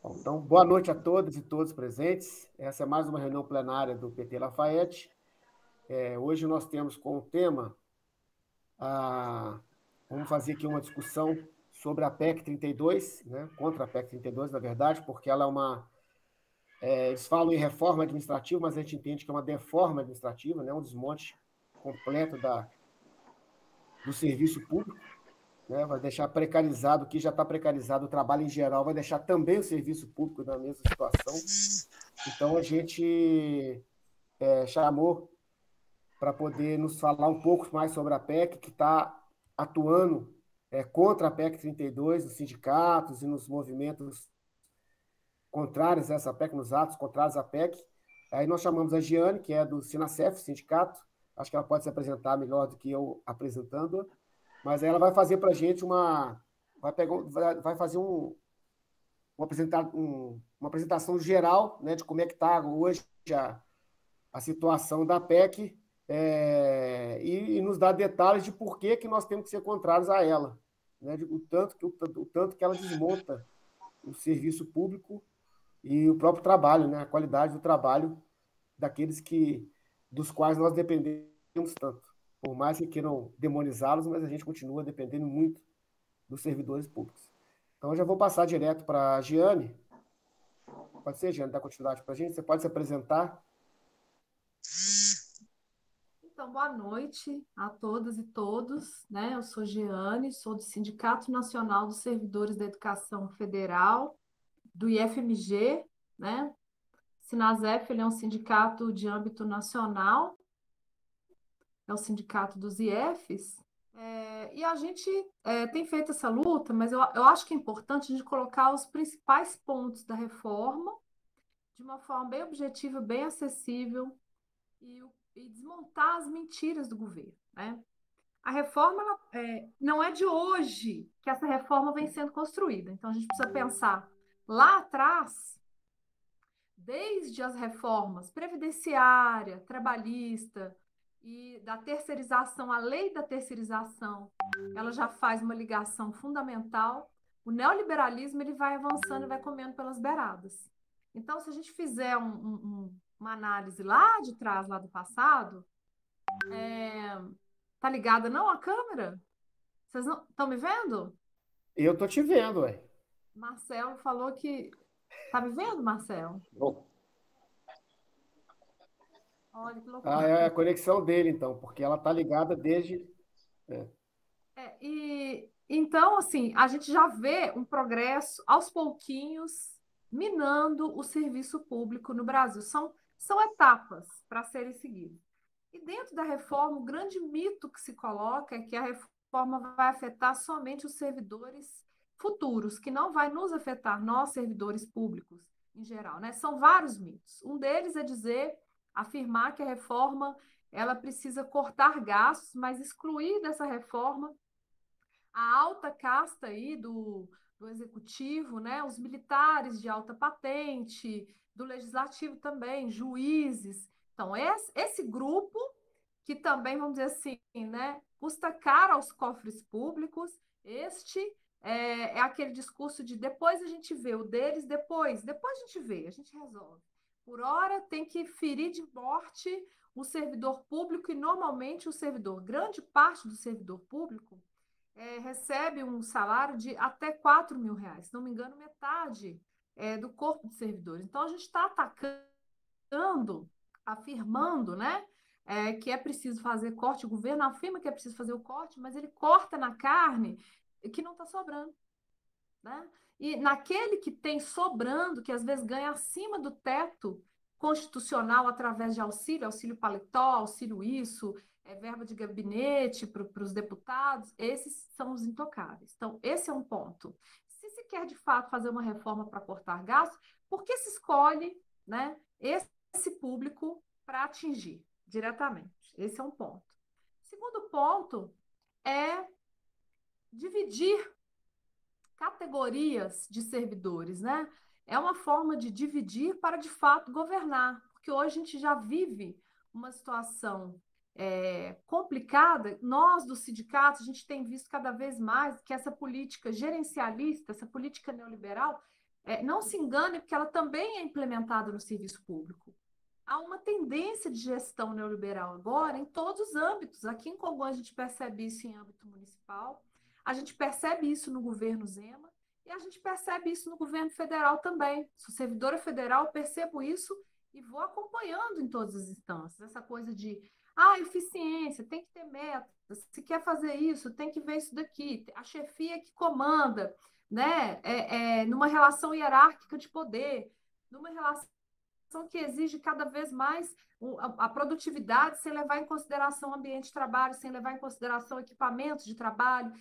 Bom, então, boa noite a todas e todos presentes. Essa é mais uma reunião plenária do PT Lafayette. Hoje nós temos como tema, vamos fazer aqui uma discussão sobre a PEC 32, né, contra a PEC 32, na verdade, porque ela é eles falam em reforma administrativa, mas a gente entende que é uma deforma administrativa, né, um desmonte completo do serviço público, né, vai deixar precarizado, o que já está precarizado, o trabalho em geral, vai deixar também o serviço público na mesma situação. Então, a gente chamou para poder nos falar um pouco mais sobre a PEC, que está atuando contra a PEC 32, nos sindicatos e nos movimentos contrários a essa PEC, nos atos contrários à PEC. Aí nós chamamos a Giane, que é do Sinacef, sindicato. Acho que ela pode se apresentar melhor do que eu apresentando, mas ela vai fazer para a gente vai fazer uma apresentação geral, né, de como é que está hoje a situação da PEC, e nos dar detalhes de por que nós temos que ser contrários a ela, né, o tanto que ela desmonta o serviço público e o próprio trabalho, né, a qualidade do trabalho dos quais nós dependemos tanto. Por mais que queiram demonizá-los, mas a gente continua dependendo muito dos servidores públicos. Então, eu já vou passar direto para a Giane. Pode ser, Giane, dar continuidade para a gente? Você pode se apresentar? Então, boa noite a todas e todos, né? Eu sou Giane, sou do Sindicato Nacional dos Servidores da Educação Federal, do IFMG, né? Sinasef, ele é um sindicato de âmbito nacional, é o sindicato dos IFs, e a gente tem feito essa luta, mas eu acho que é importante a gente colocar os principais pontos da reforma de uma forma bem objetiva, bem acessível e desmontar as mentiras do governo, né? A reforma não é de hoje que essa reforma vem sendo construída. Então, a gente precisa pensar lá atrás, desde as reformas previdenciária, trabalhista e da terceirização, a lei da terceirização, ela já faz uma ligação fundamental. O neoliberalismo ele vai avançando e vai comendo pelas beiradas. Então, se a gente fizer uma análise lá de trás, lá do passado, tá ligada não a câmera? Vocês não estão me vendo? Eu estou te vendo, ué. Marcelo falou que. Tá me vendo, Marcelo? Bom, Olha que loucura. é a conexão dele, então, porque ela está ligada desde... É. E então, assim, a gente já vê um progresso aos pouquinhos minando o serviço público no Brasil. São etapas para serem seguidas. E dentro da reforma, o grande mito que se coloca é que a reforma vai afetar somente os servidores futuros, que não vai nos afetar, nós, servidores públicos, em geral, né? São vários mitos. Um deles é afirmar que a reforma ela precisa cortar gastos, mas excluir dessa reforma a alta casta aí do executivo, né? Os militares de alta patente, do legislativo também, juízes. Então, esse grupo que também, vamos dizer assim, né, custa caro aos cofres públicos, este é aquele discurso de depois a gente vê, o deles depois a gente vê, a gente resolve. Por hora tem que ferir de morte o servidor público e normalmente o servidor, grande parte do servidor público recebe um salário de até R$ 4.000, se não me engano, metade do corpo de servidores. Então, a gente está atacando, afirmando, né, que é preciso fazer corte, o governo afirma que é preciso fazer o corte, mas ele corta na carne que não está sobrando, né? E naquele que tem sobrando, que às vezes ganha acima do teto constitucional através de auxílio paletó, auxílio isso, verba de gabinete para os deputados, esses são os intocáveis. Então, esse é um ponto. Se quer de fato fazer uma reforma para cortar gastos, por que se escolhe, né, esse público para atingir diretamente? Esse é um ponto. Segundo ponto é dividir categorias de servidores, né? É uma forma de dividir para, de fato, governar, porque hoje a gente já vive uma situação complicada. Nós, do sindicato, a gente tem visto cada vez mais que essa política gerencialista, essa política neoliberal, não se engane, porque ela também é implementada no serviço público. Há uma tendência de gestão neoliberal agora em todos os âmbitos. Aqui em Congonhas a gente percebe isso em âmbito municipal, a gente percebe isso no governo Zema e a gente percebe isso no governo federal também. Sou servidora federal, percebo isso e vou acompanhando em todas as instâncias. Essa coisa de eficiência, tem que ter metas, se quer fazer isso, tem que ver isso daqui. A chefia que comanda, né? Numa relação hierárquica de poder, numa relação que exige cada vez mais a produtividade, sem levar em consideração o ambiente de trabalho, sem levar em consideração equipamentos de trabalho,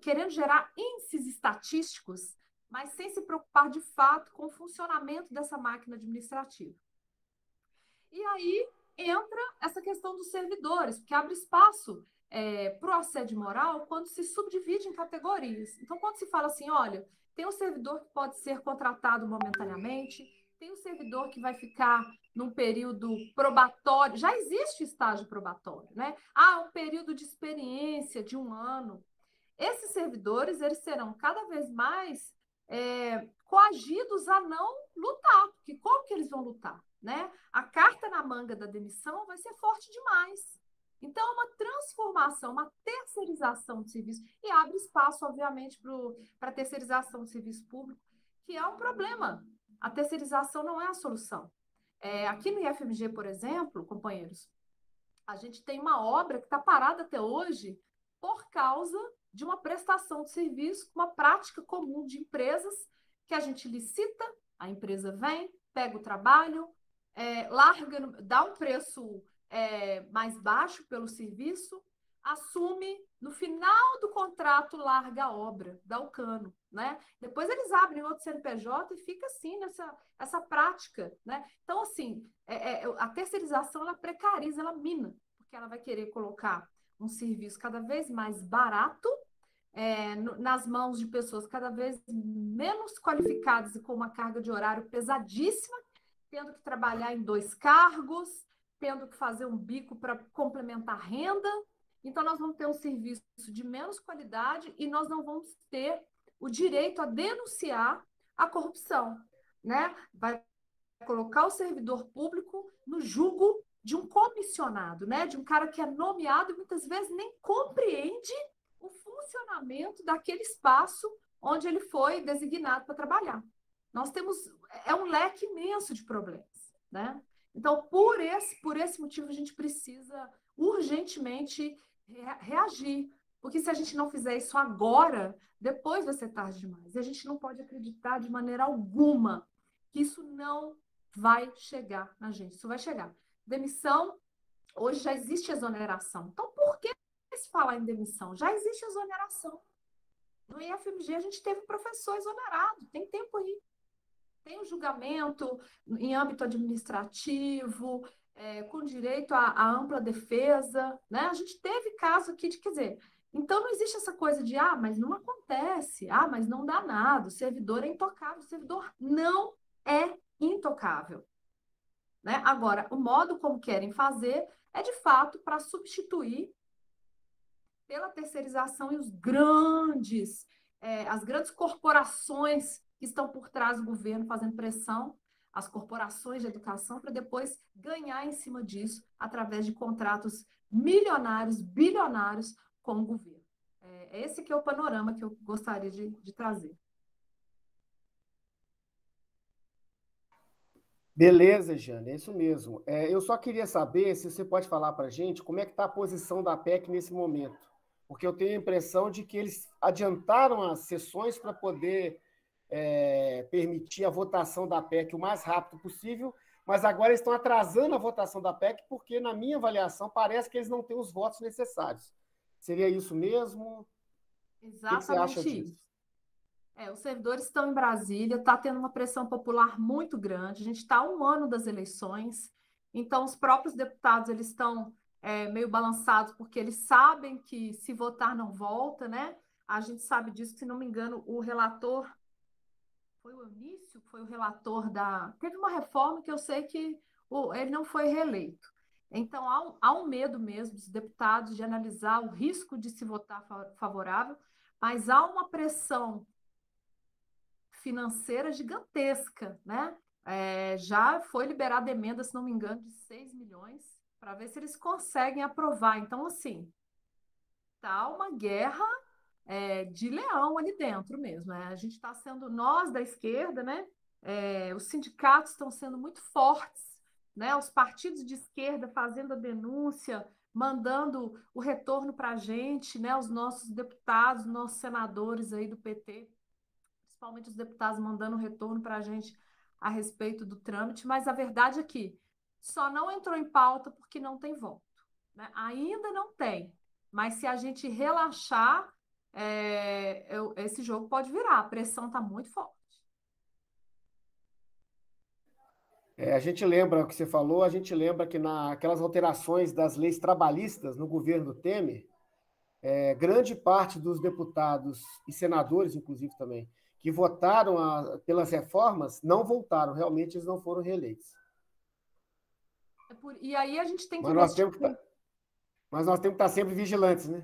querendo gerar índices estatísticos, mas sem se preocupar de fato com o funcionamento dessa máquina administrativa. E aí entra essa questão dos servidores, porque abre espaço para o assédio moral quando se subdivide em categorias. Então, quando se fala assim, olha, tem um servidor que pode ser contratado momentaneamente, tem um servidor que vai ficar num período probatório, já existe estágio probatório, né? Um período de experiência de 1 ano. Esses servidores, eles serão cada vez mais coagidos a não lutar, porque como que eles vão lutar, né? A carta na manga da demissão vai ser forte demais. Então, é uma transformação, uma terceirização do serviço, e abre espaço, obviamente, para a terceirização do serviço público, que é um problema. A terceirização não é a solução. Aqui no IFMG, por exemplo, companheiros, a gente tem uma obra que está parada até hoje por causa de uma prestação de serviço, uma prática comum de empresas, que a gente licita, a empresa vem, pega o trabalho, larga, dá um preço mais baixo pelo serviço, assume, no final do contrato, larga a obra, dá o cano, né? Depois eles abrem outro CNPJ e fica assim essa prática, né? Então, assim, a terceirização, ela precariza, ela mina, porque ela vai querer colocar um serviço cada vez mais barato nas mãos de pessoas cada vez menos qualificadas e com uma carga de horário pesadíssima, tendo que trabalhar em 2 cargos, tendo que fazer um bico para complementar a renda. Então, nós vamos ter um serviço de menos qualidade e nós não vamos ter o direito a denunciar a corrupção, né? Vai colocar o servidor público no jugo de um comissionado, né? De um cara que é nomeado e muitas vezes nem compreende o funcionamento daquele espaço onde ele foi designado para trabalhar. Nós temos um leque imenso de problemas, né? Então, por esse motivo, a gente precisa urgentemente reagir, porque se a gente não fizer isso agora, depois vai ser tarde demais. E a gente não pode acreditar de maneira alguma que isso não vai chegar na gente. Isso vai chegar. Demissão, hoje já existe exoneração. Então, por que se falar em demissão? Já existe exoneração. No IFMG, a gente teve professor exonerado, tem tempo aí. Tem o julgamento em âmbito administrativo, com direito à ampla defesa, né? A gente teve caso aqui de, quer dizer, então não existe essa coisa de, mas não acontece, mas não dá nada, o servidor é intocável, o servidor não é intocável, né? Agora, o modo como querem fazer é, de fato, para substituir pela terceirização e as grandes corporações que estão por trás do governo fazendo pressão, as corporações de educação, para depois ganhar em cima disso através de contratos milionários, bilionários com o governo. Esse que é o panorama que eu gostaria de trazer. Beleza, Jane, é isso mesmo. Eu só queria saber se você pode falar para a gente como é que está a posição da PEC nesse momento, porque eu tenho a impressão de que eles adiantaram as sessões para poder permitir a votação da PEC o mais rápido possível, mas agora eles estão atrasando a votação da PEC porque, na minha avaliação, parece que eles não têm os votos necessários. Seria isso mesmo? Exatamente. O que você acha disso? Os servidores estão em Brasília, está tendo uma pressão popular muito grande, a gente está a 1 ano das eleições, então os próprios deputados eles estão meio balançados, porque eles sabem que se votar não volta, né? A gente sabe disso, se não me engano, o relator foi o Eunício, foi o relator da... Teve uma reforma que eu sei que ele não foi reeleito. Então, há um medo mesmo dos deputados de analisar o risco de se votar favorável, mas há uma pressão financeira gigantesca, né? Já foi liberada emenda, se não me engano, de 6 milhões, para ver se eles conseguem aprovar. Então, assim, tá uma guerra de leão ali dentro mesmo. A gente está sendo, nós da esquerda, né? Os sindicatos estão sendo muito fortes, né? Os partidos de esquerda fazendo a denúncia, mandando o retorno para a gente, né? Os nossos deputados, nossos senadores aí do PT, principalmente os deputados mandando retorno para a gente a respeito do trâmite, mas a verdade é que só não entrou em pauta porque não tem voto, né? Ainda não tem, mas se a gente relaxar, esse jogo pode virar, a pressão está muito forte. A gente lembra o que você falou, a gente lembra que naquelas alterações das leis trabalhistas no governo Temer, grande parte dos deputados e senadores, inclusive também, que votaram pelas reformas, não voltaram, realmente eles não foram reeleitos. E aí a gente tem que mas nós temos que estar sempre vigilantes, né?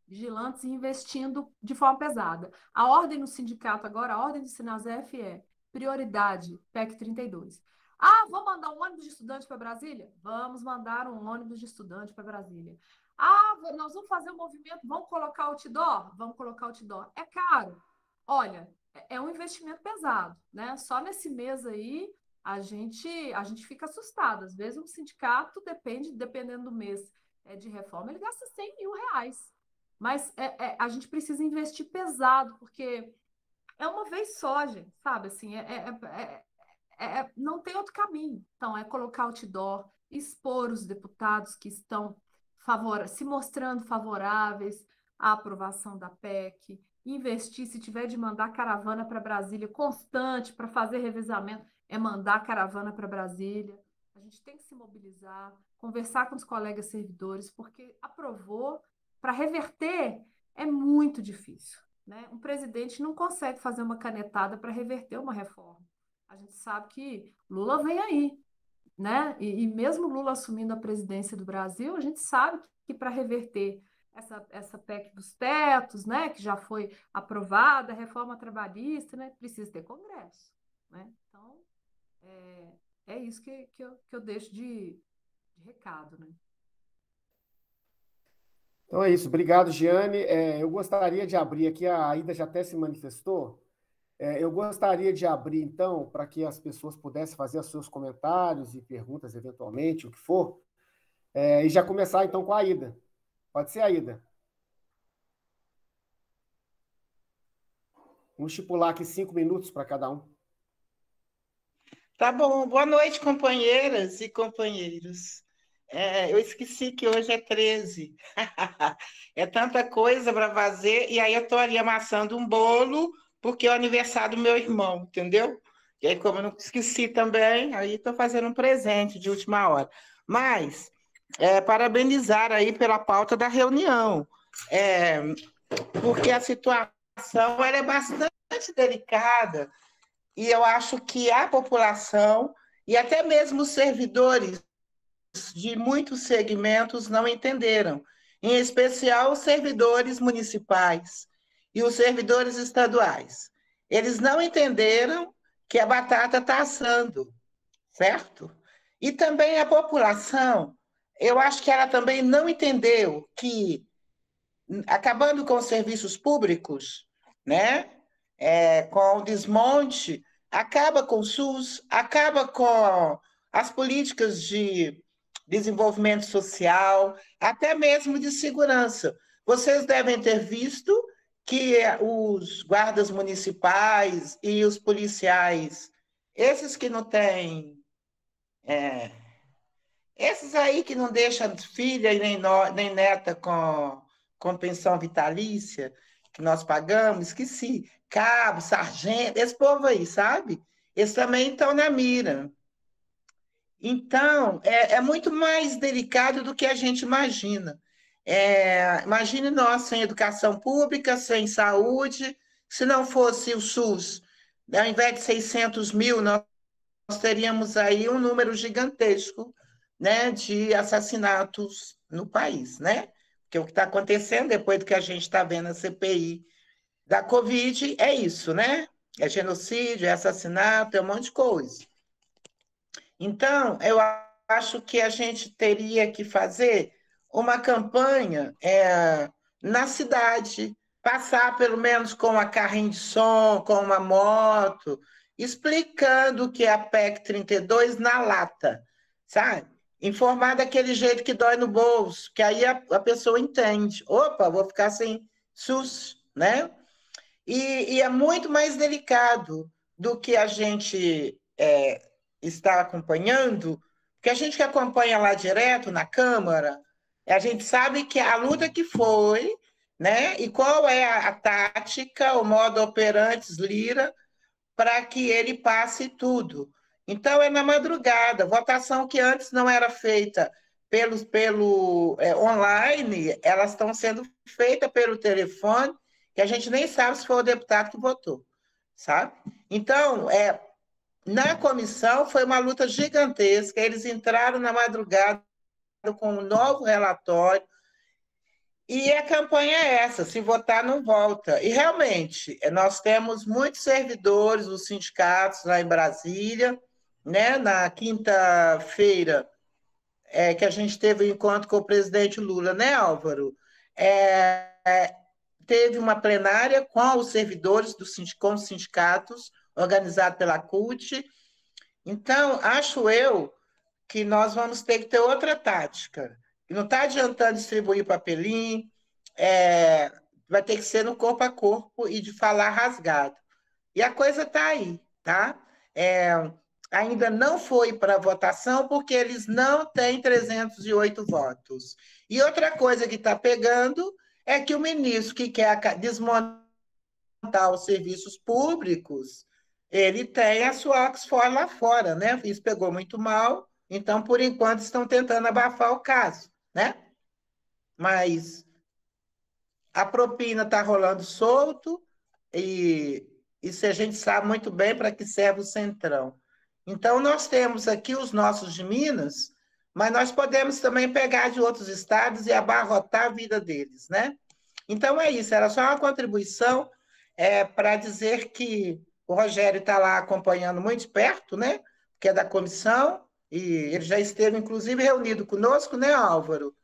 Vigilantes e investindo de forma pesada. A ordem no sindicato agora, a ordem do Sinasef prioridade, PEC 32. Ah, vamos mandar um ônibus de estudante para Brasília? Vamos mandar um ônibus de estudante para Brasília. Ah, nós vamos fazer um movimento, vamos colocar outdoor? Vamos colocar outdoor. É caro. Olha, é um investimento pesado, né? Só nesse mês aí, a gente fica assustado. Às vezes um sindicato, dependendo do mês de reforma, ele gasta 100 mil reais. Mas a gente precisa investir pesado, porque é uma vez só, gente, sabe? Assim, não tem outro caminho. Então, é colocar outdoor, expor os deputados que estão se mostrando favoráveis à aprovação da PEC, investir, se tiver de mandar caravana para Brasília constante para fazer revezamento, mandar caravana para Brasília. A gente tem que se mobilizar, conversar com os colegas servidores, porque aprovou, para reverter é muito difícil, né? Um presidente não consegue fazer uma canetada para reverter uma reforma. A gente sabe que Lula vem aí, né? E mesmo Lula assumindo a presidência do Brasil, a gente sabe que para reverter essa PEC dos tetos, né, que já foi aprovada, a reforma trabalhista, né, precisa ter Congresso, né? Então, é isso que eu deixo de recado, né? Então é isso. Obrigado, Giane. Eu gostaria de abrir aqui, a Aida já até se manifestou. Eu gostaria de abrir, então, para que as pessoas pudessem fazer os seus comentários e perguntas, eventualmente, o que for, e já começar, então, com a Aida. Pode ser, Aida? Vamos estipular aqui 5 minutos para cada um. Tá bom. Boa noite, companheiras e companheiros. Eu esqueci que hoje é 13. É tanta coisa para fazer, e aí eu estou ali amassando um bolo, porque é o aniversário do meu irmão, entendeu? E aí, como eu não esqueci também, aí estou fazendo um presente de última hora. Mas, parabenizar aí pela pauta da reunião, porque a situação ela é bastante delicada, e eu acho que a população, e até mesmo os servidores de muitos segmentos não entenderam, em especial os servidores municipais e os servidores estaduais. Eles não entenderam que a batata está assando, certo? E também a população, eu acho que ela também não entendeu que, acabando com os serviços públicos, né, com o desmonte, acaba com o SUS, acaba com as políticas de desenvolvimento social, até mesmo de segurança. Vocês devem ter visto que os guardas municipais e os policiais, esses que não têm, esses aí que não deixam filha e nem neta com pensão vitalícia, que nós pagamos, esqueci, cabo, sargento, esse povo aí, sabe? Eles também estão na mira. Então, é muito mais delicado do que a gente imagina. Imagine nós sem educação pública, sem saúde, se não fosse o SUS, ao invés de 600 mil, nós teríamos aí um número gigantesco, né, de assassinatos no país, né? Porque o que está acontecendo depois do que a gente está vendo na CPI da Covid é isso, né? É genocídio, é assassinato, é um monte de coisa. Então, eu acho que a gente teria que fazer uma campanha na cidade, passar pelo menos com uma carrinho de som, com uma moto, explicando o que é a PEC 32 na lata, sabe? Informar daquele jeito que dói no bolso, que aí a pessoa entende. Opa, vou ficar sem SUS, né? E é muito mais delicado do que a gente está acompanhando, porque a gente que acompanha lá direto na Câmara, a gente sabe que a luta que foi, né? E qual é a tática, o modo operantes Lira, para que ele passe tudo. Então, é na madrugada, votação que antes não era feita pelo online, elas estão sendo feitas pelo telefone, que a gente nem sabe se foi o deputado que votou, sabe? Então, na comissão foi uma luta gigantesca, eles entraram na madrugada com um novo relatório, e a campanha é essa: se votar, não volta. E realmente, nós temos muitos servidores, os sindicatos lá em Brasília, né? Na quinta-feira, que a gente teve um encontro com o presidente Lula, né, Álvaro? Teve uma plenária com os servidores com os sindicatos, organizado pela CUT. Então, acho eu que nós vamos ter que ter outra tática. Não está adiantando distribuir papelinho, vai ter que ser no corpo a corpo e de falar rasgado. E a coisa está aí, tá? Ainda não foi para votação porque eles não têm 308 votos. E outra coisa que está pegando é que o ministro que quer desmontar os serviços públicos, ele tem a sua Oxford lá fora, né? Isso pegou muito mal, então, por enquanto, estão tentando abafar o caso, né? Mas a propina está rolando solto e isso a gente sabe muito bem para que serve o Centrão. Então, nós temos aqui os nossos de Minas, mas nós podemos também pegar de outros estados e abarrotar a vida deles, né? Então, é isso, era só uma contribuição para dizer que o Rogério está lá acompanhando muito de perto, né? Que é da comissão, e ele já esteve, inclusive, reunido conosco, né, Álvaro?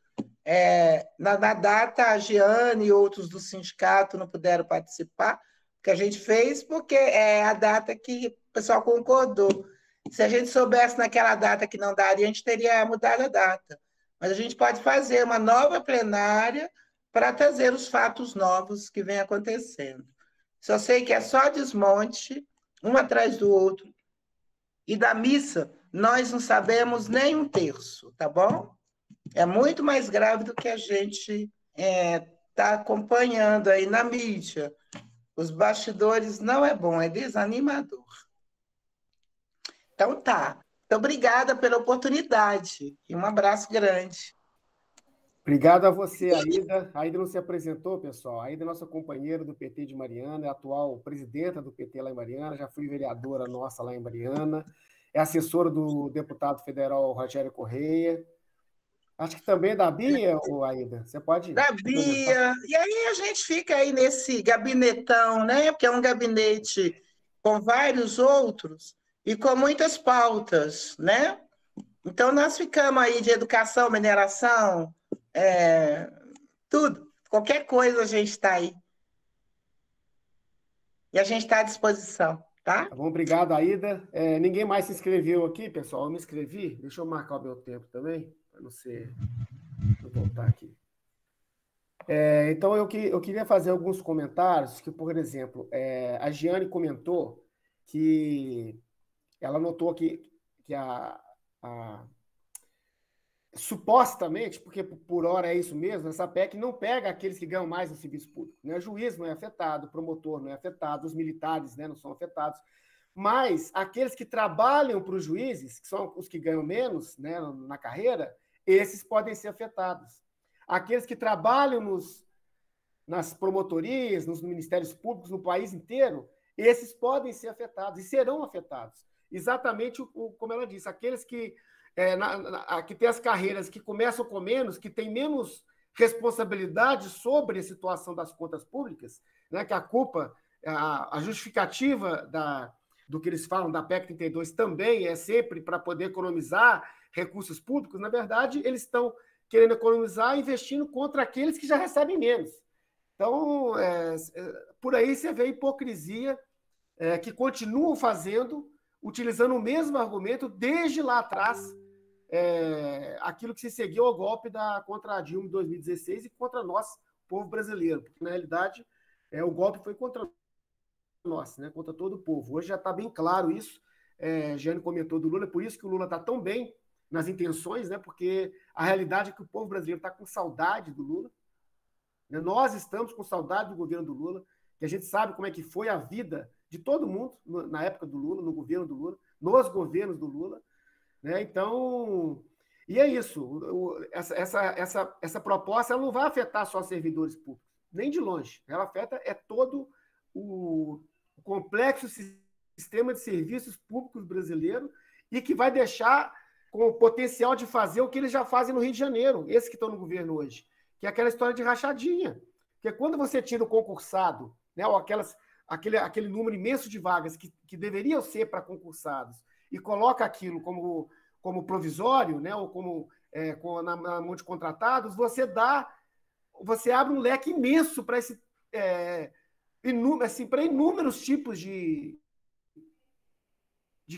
Na data, a Giane e outros do sindicato não puderam participar, que a gente fez, porque é a data que o pessoal concordou. Se a gente soubesse naquela data que não daria, a gente teria mudado a data. Mas a gente pode fazer uma nova plenária para trazer os fatos novos que vem acontecendo. Só sei que é só desmonte, um atrás do outro. E da missa, nós não sabemos nem um terço, tá bom? É muito mais grave do que a gente está acompanhando aí na mídia. Os bastidores não é bom, é desanimador. Então tá. Muito obrigada pela oportunidade e um abraço grande. Obrigado a você, Aida. A Aida não se apresentou, pessoal. A Aida é nossa companheira do PT de Mariana, é a atual presidenta do PT lá em Mariana, já foi vereadora nossa lá em Mariana, é assessora do deputado federal Rogério Correia. Acho que também é da Bia, ou Aida? Você pode... Da Bia. E aí a gente fica aí nesse gabinetão, né? Porque é um gabinete com vários outros e com muitas pautas, né? Então, nós ficamos aí de educação, mineração, tudo. Qualquer coisa a gente está aí. E a gente está à disposição, tá? Tá bom, obrigado, Aida. Ninguém mais se inscreveu aqui, pessoal. Eu me inscrevi. Deixa eu marcar o meu tempo também, para não ser... Vou voltar aqui. Então, eu queria fazer alguns comentários, que, por exemplo, a Giane comentou que ela notou que supostamente, porque por hora é isso mesmo, essa PEC não pega aqueles que ganham mais no serviço público. Né? O juiz não é afetado, o promotor não é afetado, os militares, né, não são afetados, mas aqueles que trabalham para os juízes, que são os que ganham menos, né, na carreira, esses podem ser afetados. Aqueles que trabalham nas promotorias, nos ministérios públicos, no país inteiro, esses podem ser afetados e serão afetados. Exatamente como ela disse, aqueles que têm as carreiras que começam com menos, que têm menos responsabilidade sobre a situação das contas públicas, né, que a culpa a justificativa do que eles falam da PEC 32 também é sempre para poder economizar recursos públicos. Na verdade, eles estão querendo economizar investindo contra aqueles que já recebem menos. Então, por aí você vê a hipocrisia que continuam fazendo, utilizando o mesmo argumento desde lá atrás, aquilo que se seguiu ao golpe contra a Dilma em 2016 e contra nós, povo brasileiro, porque, na realidade, o golpe foi contra nós, né, contra todo o povo. Hoje já está bem claro isso. Jane comentou do Lula, é por isso que o Lula está tão bem nas intenções, né, porque a realidade é que o povo brasileiro está com saudade do Lula. Né? Nós estamos com saudade do governo do Lula, que a gente sabe como é que foi a vida de todo mundo na época do Lula, no governo do Lula, nos governos do Lula. Né? Então, e é isso. Essa proposta ela não vai afetar só servidores públicos, nem de longe. Ela afeta todo o complexo sistema de serviços públicos brasileiro e que vai deixar com o potencial de fazer o que eles já fazem no Rio de Janeiro, esses que estão no governo hoje, que é aquela história de rachadinha. Porque quando você tira o concursado, né, ou aquele número imenso de vagas que deveriam ser para concursados, e coloca aquilo como provisório, né, ou como na mão de contratados, você abre um leque imenso para para inúmeros tipos de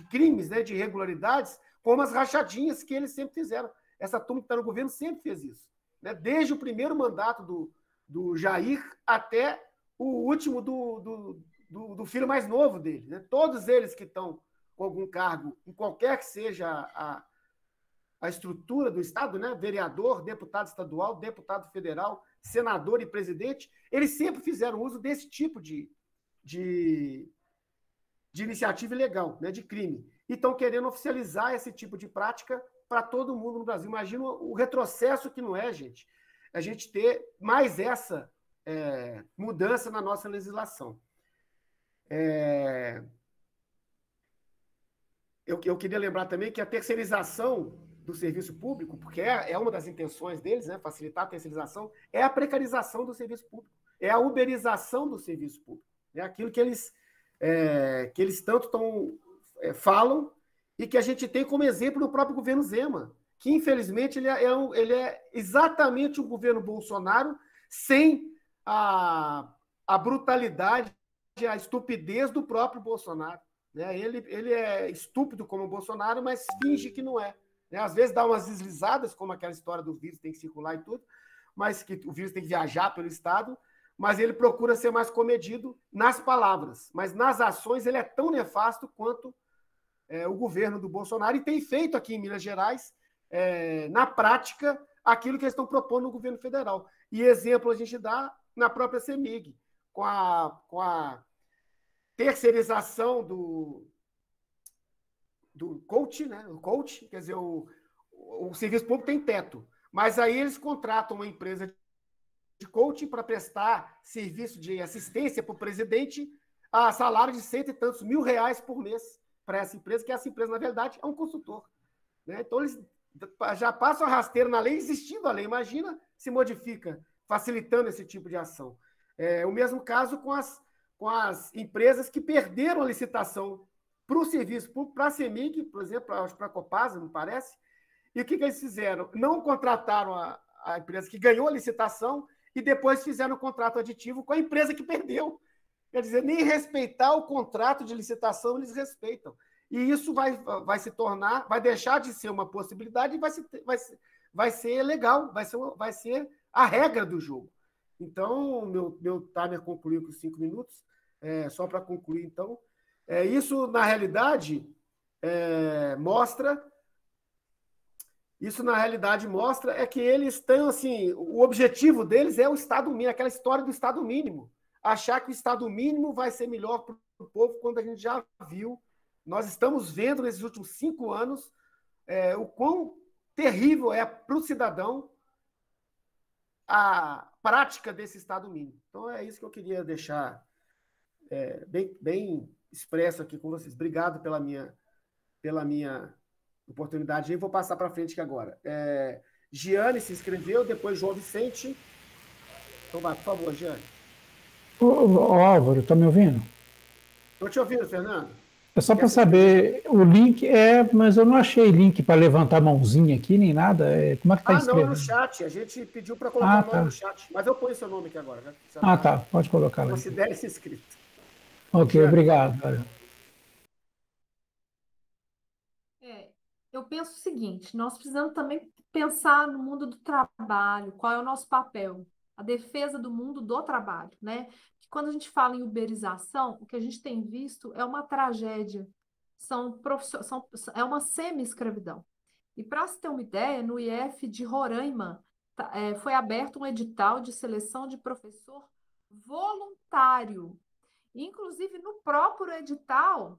crimes, né, de irregularidades, como as rachadinhas que eles sempre fizeram. Essa turma que está no governo sempre fez isso. Né? Desde o primeiro mandato do Jair até o último do filho mais novo dele. Né? Todos eles que estão com algum cargo, em qualquer que seja a estrutura do Estado, né? Vereador, deputado estadual, deputado federal, senador e presidente, eles sempre fizeram uso desse tipo de iniciativa ilegal, né? De crime. E estão querendo oficializar esse tipo de prática para todo mundo no Brasil. Imagina o retrocesso que não é, gente, a gente ter mais essa mudança na nossa legislação. Eu queria lembrar também que a terceirização do serviço público, porque é uma das intenções deles, né, facilitar a terceirização, é a precarização do serviço público, é a uberização do serviço público. É aquilo que eles tanto falam e que a gente tem como exemplo no próprio governo Zema, que, infelizmente, ele é exatamente o governo Bolsonaro sem a brutalidade, a estupidez do próprio Bolsonaro. Né? Ele é estúpido como o Bolsonaro, mas finge que não é. Né? Às vezes dá umas deslizadas, como aquela história do vírus tem que circular e tudo, mas que o vírus tem que viajar pelo Estado, mas ele procura ser mais comedido nas palavras. Mas nas ações ele é tão nefasto quanto o governo do Bolsonaro e tem feito aqui em Minas Gerais, na prática, aquilo que eles estão propondo no governo federal. E exemplo a gente dá na própria CEMIG, com a terceirização do coach, né? O coach, quer dizer, o serviço público tem teto, mas aí eles contratam uma empresa de coaching para prestar serviço de assistência para o presidente a salário de R$100 e tantos mil por mês para essa empresa, que essa empresa, na verdade, é um consultor. Né? Então, eles já passam a rasteira na lei, existindo a lei. Imagina se modifica, facilitando esse tipo de ação. O mesmo caso com as empresas que perderam a licitação para o serviço público, para a CEMIG, por exemplo, para a Copasa, me parece. E o que eles fizeram? Não contrataram a empresa que ganhou a licitação e depois fizeram um contrato aditivo com a empresa que perdeu. Quer dizer, nem respeitar o contrato de licitação eles respeitam. E isso vai se tornar, vai deixar de ser uma possibilidade e vai ser legal, vai ser a regra do jogo. Então, meu timer concluiu com 5 minutos. Só para concluir, então. Isso, na realidade, mostra que eles estão, assim, o objetivo deles é o Estado mínimo, aquela história do Estado mínimo. Achar que o Estado mínimo vai ser melhor para o povo, quando a gente já viu, nós estamos vendo nesses últimos 5 anos o quão terrível é para o cidadão a prática desse Estado mínimo. Então, é isso que eu queria deixar bem expresso aqui com vocês. Obrigado pela minha oportunidade. Eu vou passar para frente aqui agora. Giane se inscreveu, depois João Vicente. Então vai, por favor, Giane. Ô, Álvaro, tá me ouvindo? Estou te ouvindo, Fernando. É só Quer para se despedir? saber, o link mas eu não achei link para levantar a mãozinha aqui, nem nada. Como é que está Ah, não, no inscrevendo? chat. A gente pediu para colocar Ah, o nome no tá. chat. Mas eu ponho seu nome aqui agora, né? Você Ah, está. tá. Pode colocar lá, então. Considere-se inscrito. Ok, Giane, por favor. obrigado. Olha. É, eu penso o seguinte: nós precisamos também pensar no mundo do trabalho, qual é o nosso papel, a defesa do mundo do trabalho, né? Que quando a gente fala em uberização, o que a gente tem visto é uma tragédia, é uma semi-escravidão. E para se ter uma ideia, no IF de Roraima, foi aberto um edital de seleção de professor voluntário. Inclusive, no próprio edital,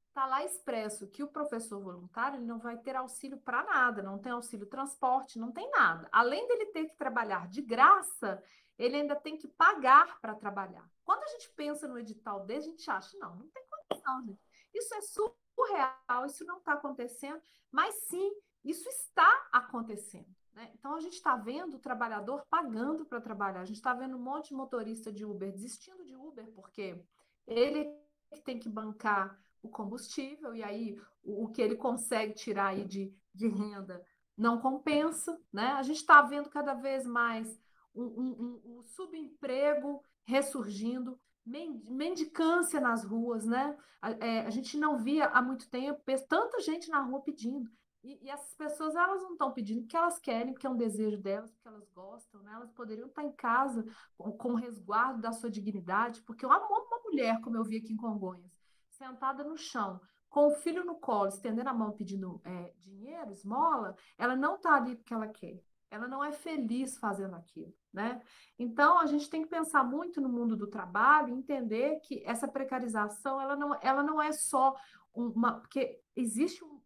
está lá expresso que o professor voluntário ele não vai ter auxílio para nada, não tem auxílio transporte, não tem nada. Além dele ter que trabalhar de graça, ele ainda tem que pagar para trabalhar. Quando a gente pensa no edital desse, a gente acha, não tem condição, gente. Isso é surreal, isso não está acontecendo, mas sim, isso está acontecendo. Né? Então, a gente está vendo o trabalhador pagando para trabalhar, a gente está vendo um monte de motorista de Uber desistindo de Uber, porque ele que tem que bancar o combustível, e aí o que ele consegue tirar aí de renda não compensa, né? A gente está vendo cada vez mais um subemprego ressurgindo, mendicância nas ruas, né? A gente não via há muito tempo tanta gente na rua pedindo. E essas pessoas, elas não estão pedindo porque elas querem, porque é um desejo delas, porque elas gostam, né? Elas poderiam estar em casa com o resguardo da sua dignidade, porque uma mulher, como eu vi aqui em Congonhas, sentada no chão, com o filho no colo, estendendo a mão pedindo dinheiro, esmola, ela não está ali porque ela quer. Ela não é feliz fazendo aquilo, né? Então, a gente tem que pensar muito no mundo do trabalho, entender que essa precarização, ela não é só uma... Porque existe um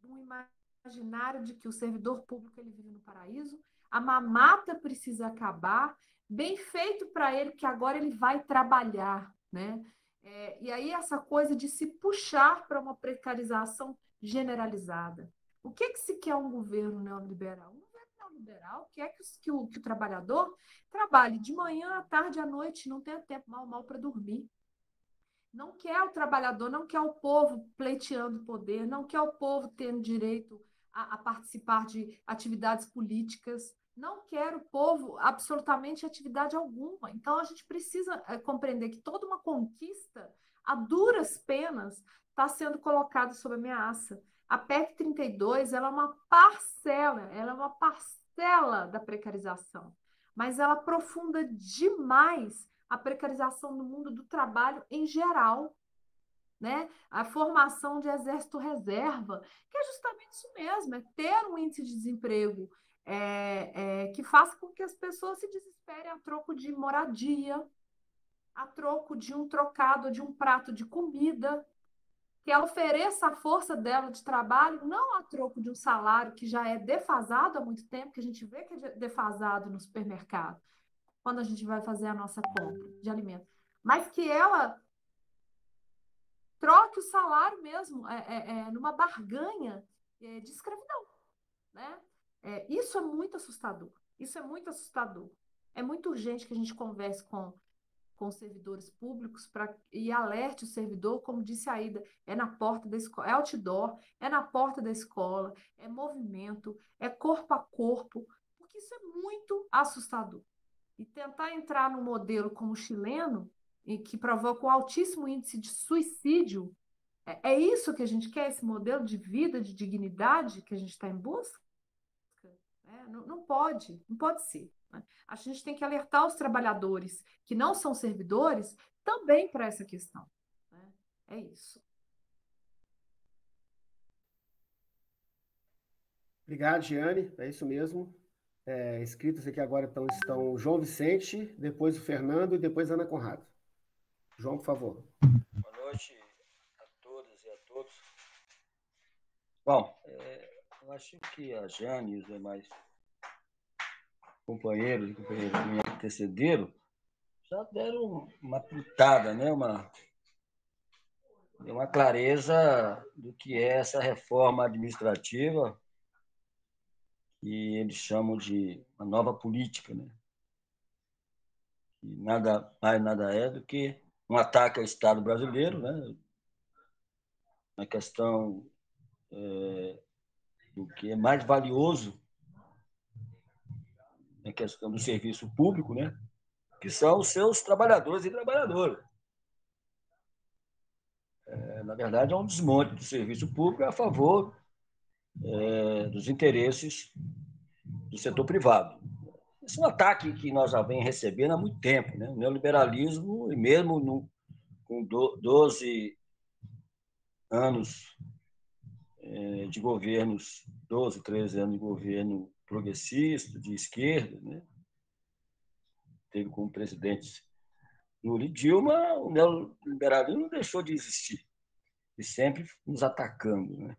imaginário de que o servidor público ele vive no paraíso, a mamata precisa acabar, bem feito para ele, que agora ele vai trabalhar, né? E aí essa coisa de se puxar para uma precarização generalizada. O que se quer um governo neoliberal? Um governo neoliberal quer que o trabalhador trabalhe de manhã, à tarde, à noite, não tenha tempo mal para dormir. Não quer o trabalhador, não quer o povo pleiteando poder, não quer o povo tendo direito a participar de atividades políticas, não quer o povo absolutamente atividade alguma. Então, a gente precisa compreender que toda uma conquista, a duras penas, está sendo colocada sob ameaça. A PEC 32 ela é uma parcela da precarização, mas ela aprofunda demais a precarização no mundo do trabalho em geral, né? A formação de exército reserva, que é justamente isso mesmo, é ter um índice de desemprego que faça com que as pessoas se desesperem a troco de moradia, a troco de um trocado, de um prato de comida, que ela ofereça a força dela de trabalho, não a troco de um salário que já é defasado há muito tempo, que a gente vê que é defasado no supermercado quando a gente vai fazer a nossa compra de alimento, mas que ela troque o salário mesmo numa barganha de escravidão, né? Isso é muito assustador. Isso é muito assustador. É muito urgente que a gente converse com os servidores públicos e alerte o servidor, como disse a Aida, é na porta da escola, é outdoor, é na porta da escola, é movimento, é corpo a corpo, porque isso é muito assustador. E tentar entrar no modelo como o chileno, e que provoca um altíssimo índice de suicídio, é isso que a gente quer, esse modelo de vida, de dignidade que a gente está em busca? Não pode, não pode ser. Né? A gente tem que alertar os trabalhadores que não são servidores também para essa questão. Né? É isso. Obrigado, Giane. É isso mesmo. Inscritos aqui agora estão o João Vicente, depois o Fernando e depois a Ana Conrado. João, por favor. Boa noite a todas e a todos. Bom, eu acho que a Jane e os demais companheiros e companheiras que me antecederam já deram uma pitada, né? Uma clareza do que é essa reforma administrativa que eles chamam de uma nova política, né? que nada mais nada é do que um ataque ao Estado brasileiro, né? Na questão do que é mais valioso, na questão do serviço público, né? Que são os seus trabalhadores e trabalhadoras. Na verdade, é um desmonte do serviço público a favor dos interesses do setor privado. Esse é um ataque que nós já vem recebendo há muito tempo, né? O neoliberalismo, e mesmo com 12 anos de governos, 12, 13 anos de governo progressista, de esquerda, né? Teve como presidentes Lula e Dilma, o neoliberalismo não deixou de existir, e sempre nos atacando, né?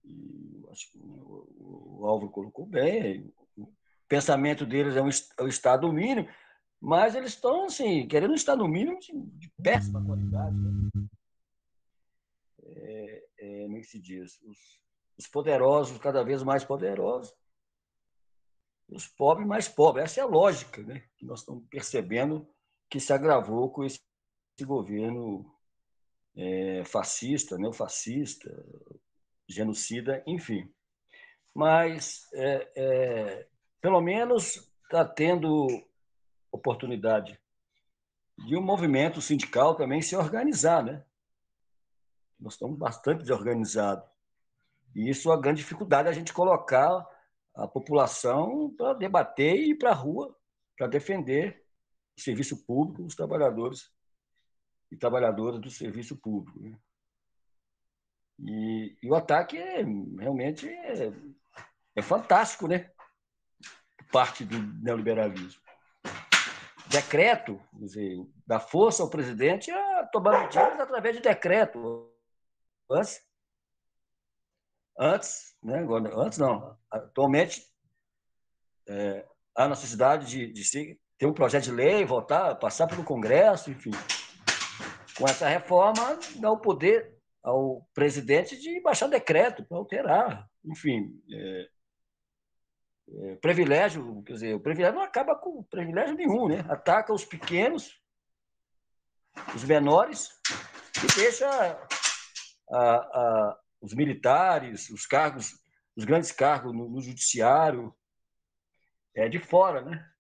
E acho que o Álvaro colocou bem, o pensamento deles é o Estado mínimo, mas eles estão assim, querendo um Estado mínimo de péssima qualidade, né? Como é que se diz? Os poderosos cada vez mais poderosos, os pobres mais pobres. Essa é a lógica, né? Que nós estamos percebendo que se agravou com esse governo fascista, neofascista, genocida, enfim. Mas, pelo menos, está tendo oportunidade de um movimento sindical também se organizar, né? Nós estamos bastante desorganizados. E isso é a grande dificuldade, a gente colocar a população para debater e ir para a rua para defender o serviço público, os trabalhadores e trabalhadoras do serviço público, né? E o ataque realmente é fantástico, né? Parte do neoliberalismo. Decreto, quer dizer, dá força ao presidente a tomar medidas através de decreto. Antes, né? Agora, antes não. Atualmente, há necessidade de ter um projeto de lei, votar, passar pelo Congresso, enfim. Com essa reforma, dá o poder ao presidente de baixar decreto para alterar. Enfim, privilégio, quer dizer, o privilégio não acaba com privilégio nenhum, né? Ataca os pequenos, os menores, e deixa os militares, os cargos, os grandes cargos no judiciário, de fora, né?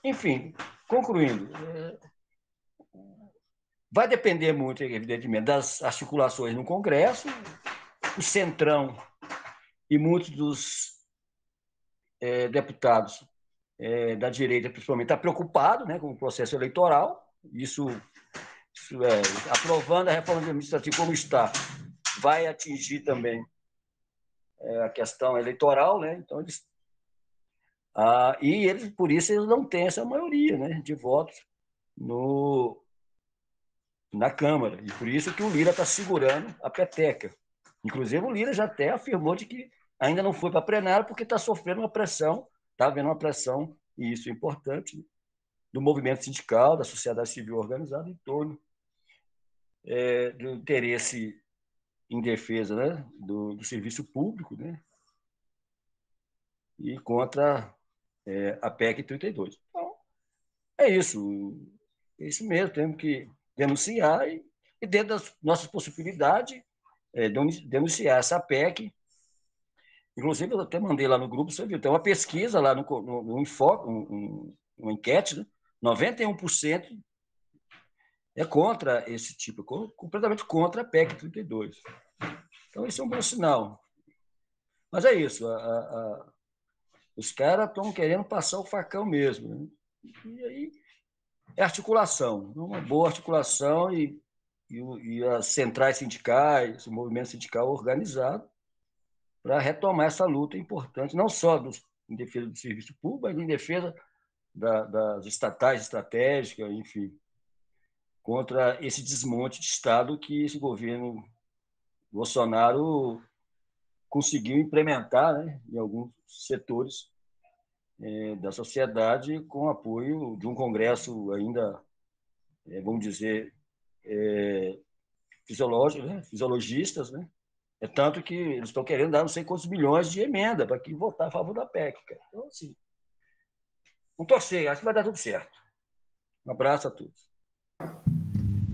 Enfim, concluindo, vai depender muito, evidentemente, das articulações no Congresso. O Centrão e muitos dos deputados da direita, principalmente, está preocupado, né, com o processo eleitoral. Isso aprovando a reforma administrativa como está, vai atingir também a questão eleitoral, né? Então eles, por isso, eles não têm essa maioria, né, de votos na Câmara. E por isso que o Lira está segurando a peteca. Inclusive, o Lira já até afirmou de que ainda não foi para plenário porque está sofrendo uma pressão, está havendo uma pressão, e isso é importante, né, do movimento sindical, da sociedade civil organizada em torno do interesse em defesa, né, do serviço público, né, e contra a PEC 32. Então, é isso mesmo, temos que denunciar e dentro das nossas possibilidades, denunciar essa PEC. Inclusive, eu até mandei lá no grupo, você viu, tem uma pesquisa lá no Enfoque, uma enquete, né? 91% é contra esse tipo, completamente contra a PEC 32. Então, isso é um bom sinal. Mas é isso, os caras estão querendo passar o facão mesmo, né? E aí é articulação, uma boa articulação e as centrais sindicais, o movimento sindical organizado para retomar essa luta importante, não só em defesa do serviço público, mas em defesa das estatais estratégicas, enfim, contra esse desmonte de Estado que esse governo Bolsonaro conseguiu implementar, né, em alguns setores da sociedade, com apoio de um Congresso ainda, vamos dizer, fisiologistas, né? Tanto que eles estão querendo dar não sei quantos milhões de emenda para quem votar a favor da PEC. Cara. Então, assim, vamos torcer, acho que vai dar tudo certo. Um abraço a todos.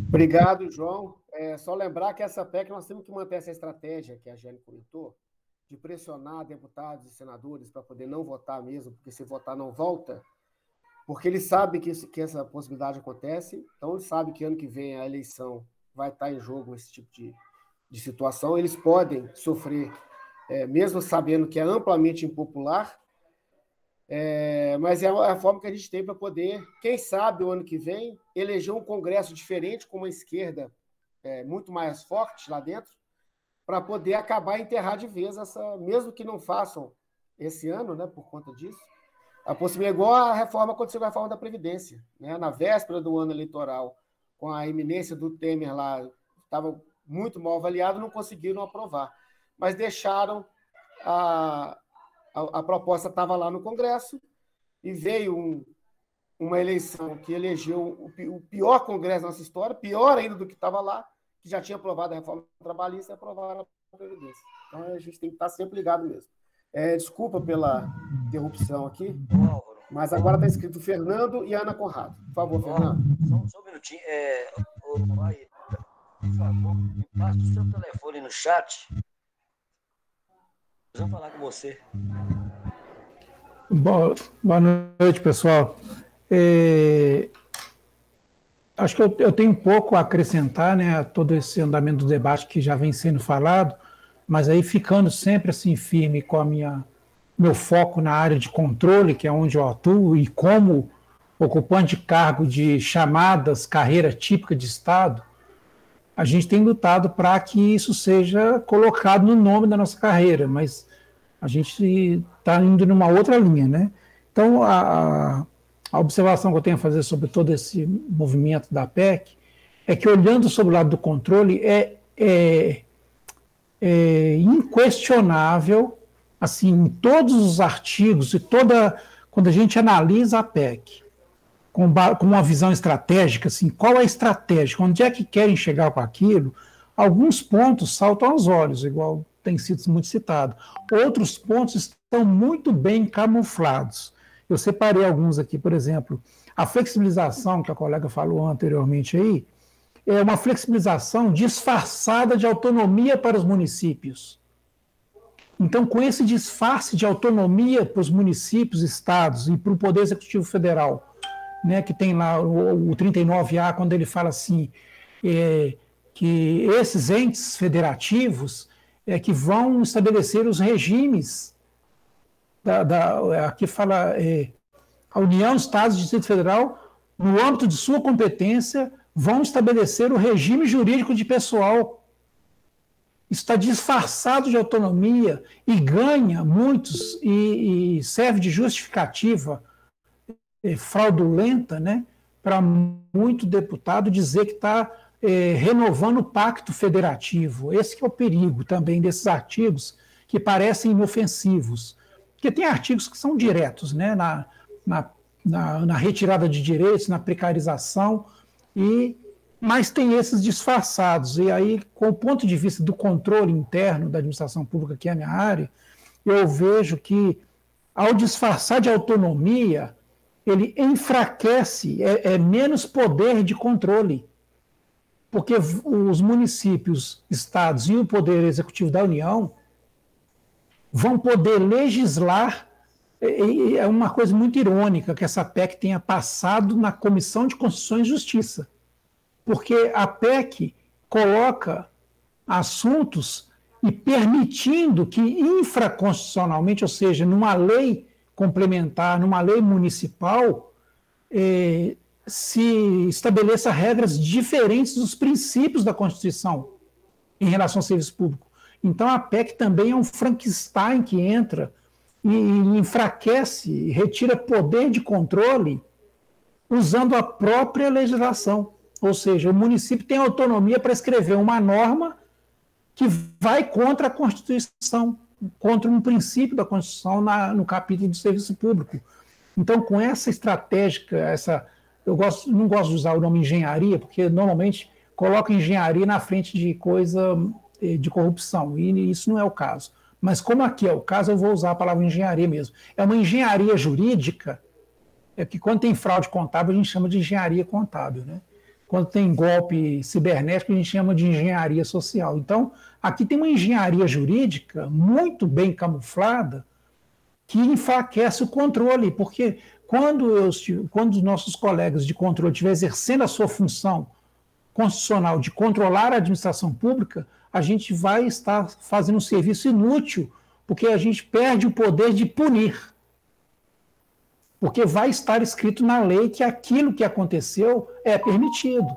Obrigado, João. Só lembrar que essa PEC nós temos que manter essa estratégia que a Jane comentou, de pressionar deputados e senadores para poder não votar mesmo, porque se votar não volta, porque eles sabem que essa possibilidade acontece, então eles sabem que ano que vem a eleição vai estar em jogo esse tipo de situação, eles podem sofrer, mesmo sabendo que é amplamente impopular, mas é a forma que a gente tem para poder, quem sabe, o ano que vem, eleger um Congresso diferente, com uma esquerda muito mais forte lá dentro, para poder acabar e enterrar de vez mesmo que não façam esse ano, né, por conta disso, a possibilidade, igual a reforma aconteceu com a reforma da Previdência, né, na véspera do ano eleitoral, com a iminência do Temer lá, estava muito mal avaliado, não conseguiram aprovar, mas deixaram a proposta estava lá no Congresso e veio uma eleição que elegeu o pior Congresso da nossa história, pior ainda do que estava lá, que já tinha aprovado a reforma trabalhista e aprovaram a Previdência. Então, a gente tem que estar sempre ligado mesmo. Desculpa pela interrupção aqui, mas agora está escrito Fernando e Ana Conrado. Por favor, Fernando. Só um minutinho. Por favor, me passe o seu telefone no chat. Vamos falar com você. Boa noite, pessoal. Acho que eu tenho um pouco a acrescentar, né, a todo esse andamento do debate que já vem sendo falado, mas aí ficando sempre assim firme com meu foco na área de controle, que é onde eu atuo, e como ocupante de cargo de chamadas carreira típica de Estado, a gente tem lutado para que isso seja colocado no nome da nossa carreira, mas a gente está indo numa outra linha, né? Então, a observação que eu tenho a fazer sobre todo esse movimento da PEC é que, olhando sobre o lado do controle, é inquestionável, assim, em todos os artigos e quando a gente analisa a PEC com uma visão estratégica, assim, qual é a estratégia, onde é que querem chegar com aquilo, alguns pontos saltam aos olhos, igual tem sido muito citado. Outros pontos estão muito bem camuflados. Eu separei alguns aqui, por exemplo, a flexibilização, que a colega falou anteriormente aí, é uma flexibilização disfarçada de autonomia para os municípios. Então, com esse disfarce de autonomia para os municípios, estados e para o Poder Executivo Federal, né, que tem lá o 39A, quando ele fala assim, que esses entes federativos que vão estabelecer os regimes, aqui fala a União, Estados e Distrito Federal, no âmbito de sua competência, vão estabelecer o regime jurídico de pessoal. Isso está disfarçado de autonomia e ganha muitos e serve de justificativa fraudulenta, né, para muito deputado dizer que está renovando o pacto federativo. Esse que é o perigo também desses artigos que parecem inofensivos. Porque tem artigos que são diretos, né, na retirada de direitos, na precarização, mas tem esses disfarçados. E aí, com o ponto de vista do controle interno da administração pública, que é a minha área, eu vejo que, ao disfarçar de autonomia, ele enfraquece, menos poder de controle. Porque os municípios, estados e o Poder Executivo da União vão poder legislar. É uma coisa muito irônica que essa PEC tenha passado na Comissão de Constituição e Justiça, porque a PEC coloca assuntos e permitindo que infraconstitucionalmente, ou seja, numa lei complementar, numa lei municipal, se estabeleça regras diferentes dos princípios da Constituição em relação ao serviço público. Então, a PEC também é um Frankenstein que entra e enfraquece, retira poder de controle usando a própria legislação. Ou seja, o município tem autonomia para escrever uma norma que vai contra a Constituição, contra um princípio da Constituição no capítulo do serviço público. Então, com essa estratégia, não gosto de usar o nome engenharia, porque normalmente coloca engenharia na frente de coisa de corrupção, e isso não é o caso. Mas como aqui é o caso, eu vou usar a palavra engenharia mesmo. É uma engenharia jurídica é que quando tem fraude contábil, a gente chama de engenharia contábil, né? Quando tem golpe cibernético, a gente chama de engenharia social. Então, aqui tem uma engenharia jurídica muito bem camuflada que enfraquece o controle, porque quando os nossos colegas de controle estiverem exercendo a sua função constitucional de controlar a administração pública, a gente vai estar fazendo um serviço inútil, porque a gente perde o poder de punir. Porque vai estar escrito na lei que aquilo que aconteceu é permitido.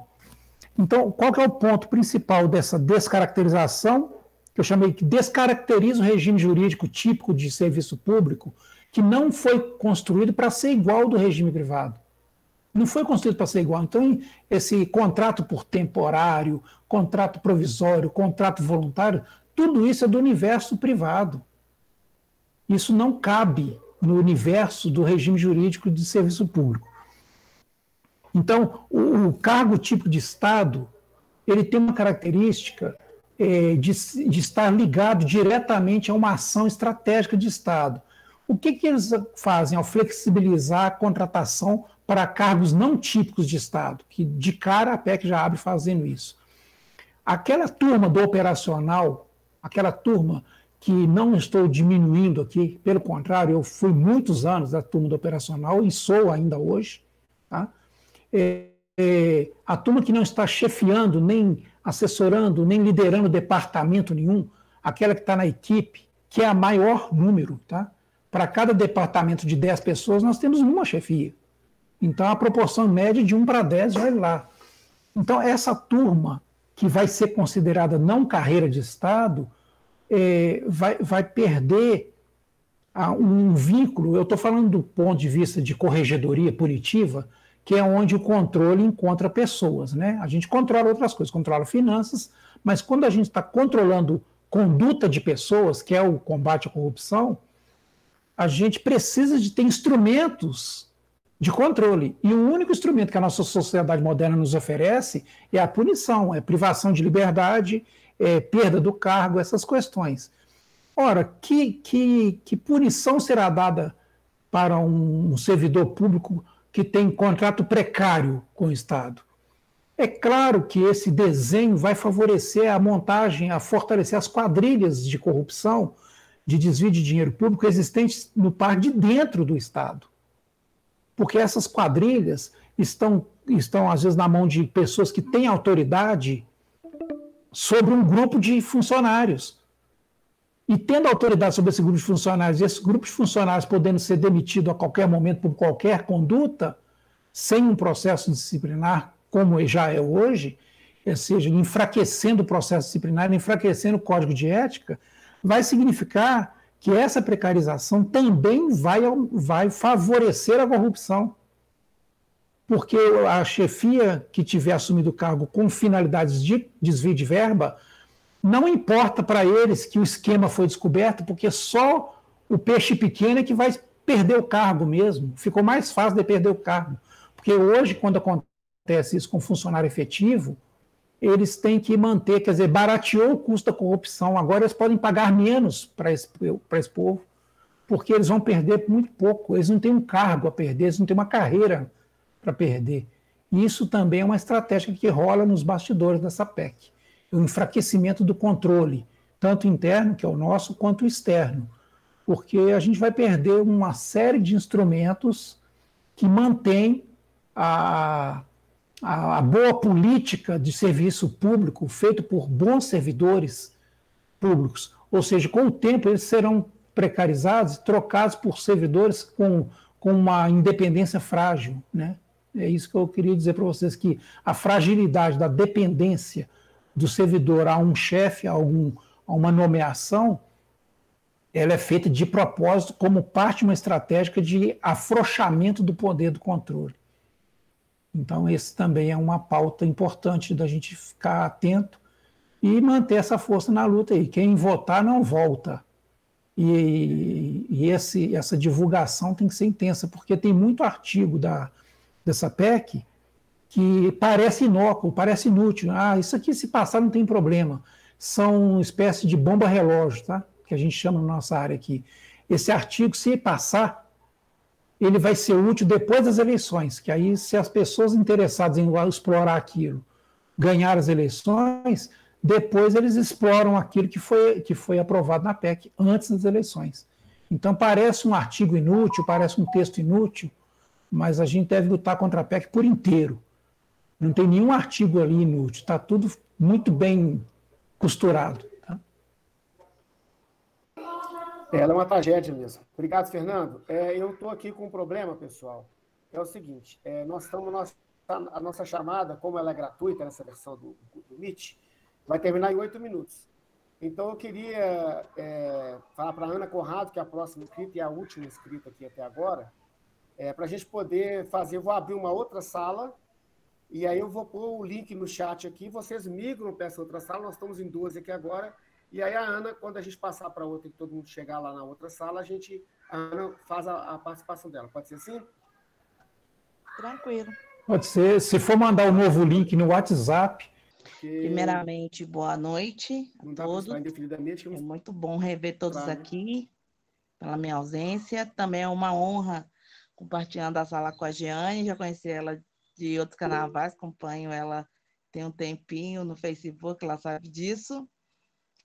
Então, qual que é o ponto principal dessa descaracterização, que eu chamei que descaracteriza o regime jurídico típico de serviço público, que não foi construído para ser igual ao do regime privado. Não foi construído para ser igual. Então, esse contrato por temporário, contrato provisório, contrato voluntário, tudo isso é do universo privado. Isso não cabe no universo do regime jurídico de serviço público. Então, o cargo típico de Estado, ele tem uma característica de estar ligado diretamente a uma ação estratégica de Estado. O que eles fazem ao flexibilizar a contratação para cargos não típicos de Estado? Que de cara a PEC já abre fazendo isso. Aquela turma do operacional, aquela turma que não estou diminuindo aqui, pelo contrário, eu fui muitos anos da turma do operacional e sou ainda hoje, tá? A turma que não está chefiando, nem assessorando, nem liderando departamento nenhum, aquela que está na equipe, que é a maior número, tá? Para cada departamento de 10 pessoas, nós temos uma chefia. Então, a proporção média de 1 para 10, olha lá. Então, essa turma que vai ser considerada não carreira de Estado, vai perder um vínculo. Eu estou falando do ponto de vista de corregedoria punitiva, que é onde o controle encontra pessoas, né? A gente controla outras coisas, controla finanças, mas quando a gente está controlando conduta de pessoas, que é o combate à corrupção, a gente precisa de ter instrumentos de controle. E o único instrumento que a nossa sociedade moderna nos oferece é a punição, é privação de liberdade, perda do cargo, essas questões. Ora, que punição será dada para um servidor público que tem contrato precário com o Estado? É claro que esse desenho vai favorecer a montagem, a fortalecer as quadrilhas de corrupção, de desvio de dinheiro público existentes no par de dentro do Estado. Porque essas quadrilhas estão às vezes, na mão de pessoas que têm autoridade sobre um grupo de funcionários. E tendo autoridade sobre esse grupo de funcionários, e esse grupo de funcionários podendo ser demitido a qualquer momento por qualquer conduta, sem um processo disciplinar, como já é hoje, ou seja, enfraquecendo o processo disciplinar, enfraquecendo o código de ética, vai significar que essa precarização também vai favorecer a corrupção. Porque a chefia que tiver assumido o cargo com finalidades de desvio de verba, não importa para eles que o esquema foi descoberto, porque só o peixe pequeno é que vai perder o cargo mesmo. Ficou mais fácil de perder o cargo. Porque hoje, quando acontece isso com funcionário efetivo, eles têm que manter, quer dizer, barateou o custo da corrupção, agora eles podem pagar menos para esse povo, porque eles vão perder muito pouco, eles não têm um cargo a perder, eles não têm uma carreira para perder. E isso também é uma estratégia que rola nos bastidores dessa PEC, o enfraquecimento do controle, tanto interno, que é o nosso, quanto o externo, porque a gente vai perder uma série de instrumentos que mantêm a boa política de serviço público feito por bons servidores públicos. Ou seja, com o tempo eles serão precarizados, trocados por servidores com uma independência frágil, né? É isso que eu queria dizer para vocês, que a fragilidade da dependência do servidor a um chefe, a uma nomeação, ela é feita de propósito como parte de uma estratégia de afrouxamento do poder do controle. Então, esse também é uma pauta importante da gente ficar atento e manter essa força na luta aí. Quem votar não volta. E essa divulgação tem que ser intensa, porque tem muito artigo dessa PEC que parece inócuo, parece inútil. Ah, isso aqui se passar não tem problema. São uma espécie de bomba-relógio, tá? Que a gente chama na nossa área aqui. Esse artigo, se passar, ele vai ser útil depois das eleições, que aí, se as pessoas interessadas em explorar aquilo ganhar as eleições, depois eles exploram aquilo que foi aprovado na PEC antes das eleições. Então, parece um artigo inútil, parece um texto inútil, mas a gente deve lutar contra a PEC por inteiro. Não tem nenhum artigo ali inútil, está tudo muito bem costurado. Tá? Ela é uma tragédia mesmo. Obrigado, Fernando. Eu estou aqui com um problema, pessoal. É o seguinte, nós estamos, a nossa chamada, como ela é gratuita nessa versão do Meet, vai terminar em 8 minutos. Então, eu queria falar para a Ana Conrado, que é a próxima inscrita e a última inscrita aqui até agora, para a gente poder fazer, eu vou abrir uma outra sala, e aí eu vou pôr o link no chat aqui, vocês migram para essa outra sala, nós estamos em 12 aqui agora, e aí a Ana, quando a gente passar para outra e todo mundo chegar lá na outra sala, a Ana faz a participação dela. Pode ser assim? Tranquilo. Pode ser. Se for mandar o novo link no WhatsApp. Primeiramente, boa noite a todos. Indefinidamente, é muito bom rever todos aqui, pela minha ausência. Também é uma honra compartilhando a sala com a Jeane. Já conheci ela de outros carnavais, acompanho ela tem um tempinho no Facebook, ela sabe disso.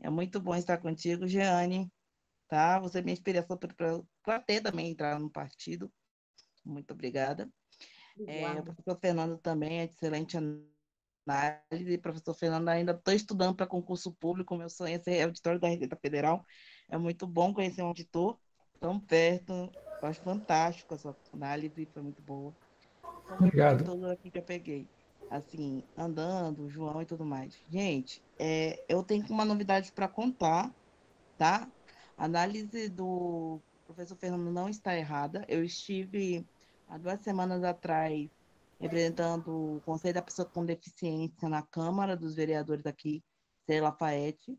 É muito bom estar contigo, Jeane. Tá? Você é minha inspiração para ter também entrar no partido. Muito obrigada. O professor Fernando também é de excelente análise. Professor Fernando, ainda estou estudando para concurso público. Meu sonho é ser auditor da Receita Federal. É muito bom conhecer um auditor tão perto. Eu acho fantástico a sua análise, foi muito boa. Obrigado. Tudo aqui que eu peguei, assim, andando, João e tudo mais. Gente, eu tenho uma novidade para contar, tá? A análise do professor Fernando não está errada. Eu estive há 2 semanas atrás representando o Conselho da Pessoa com Deficiência na Câmara dos Vereadores aqui, Cê Lafayette,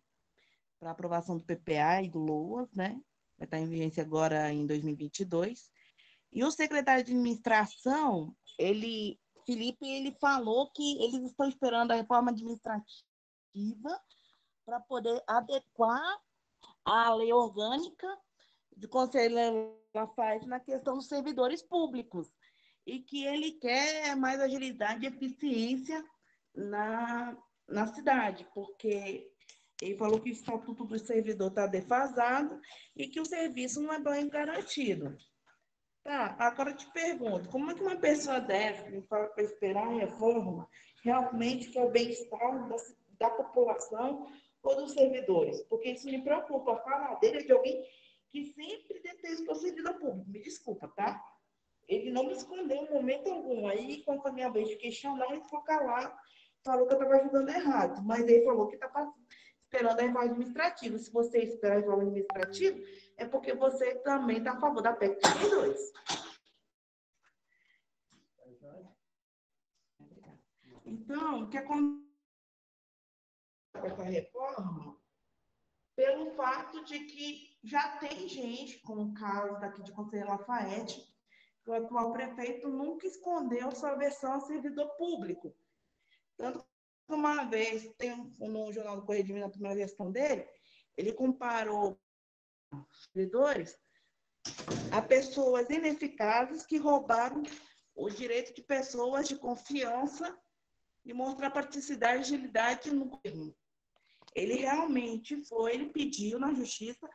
para aprovação do PPA e do LOAS, né? Vai estar em vigência agora em 2022. E o secretário de administração, Felipe, ele falou que eles estão esperando a reforma administrativa para poder adequar a lei orgânica do Conselho Lafayette na questão dos servidores públicos, e que ele quer mais agilidade e eficiência na cidade, porque ele falou que o estatuto do servidor está defasado e que o serviço não é bem garantido. Tá, agora eu te pergunto, como é que uma pessoa dessa me fala para esperar a reforma realmente para o bem-estar da população ou dos servidores? Porque isso me preocupa. A fala dele é de alguém que sempre detestou o servidor público. Me desculpa, tá? Ele não me escondeu em momento algum. Aí, quando foi a minha vez de questionar, ele ficou calado, falou que eu estava ajudando errado. Mas ele falou que está esperando a reforma administrativa. Se você esperar a reforma administrativa, é porque você também está a favor da PEC 32. Então, o que acontece com essa reforma? Pelo fato de que já tem gente, como o caso daqui de Conselho Lafayette, que o atual prefeito nunca escondeu sua versão a servidor público. Tanto que uma vez, no Jornal do Correio de Minas, na primeira gestão dele, ele comparou servidores a pessoas ineficazes que roubaram o direito de pessoas de confiança e mostrar praticidade e agilidade no governo. Ele realmente ele pediu na justiça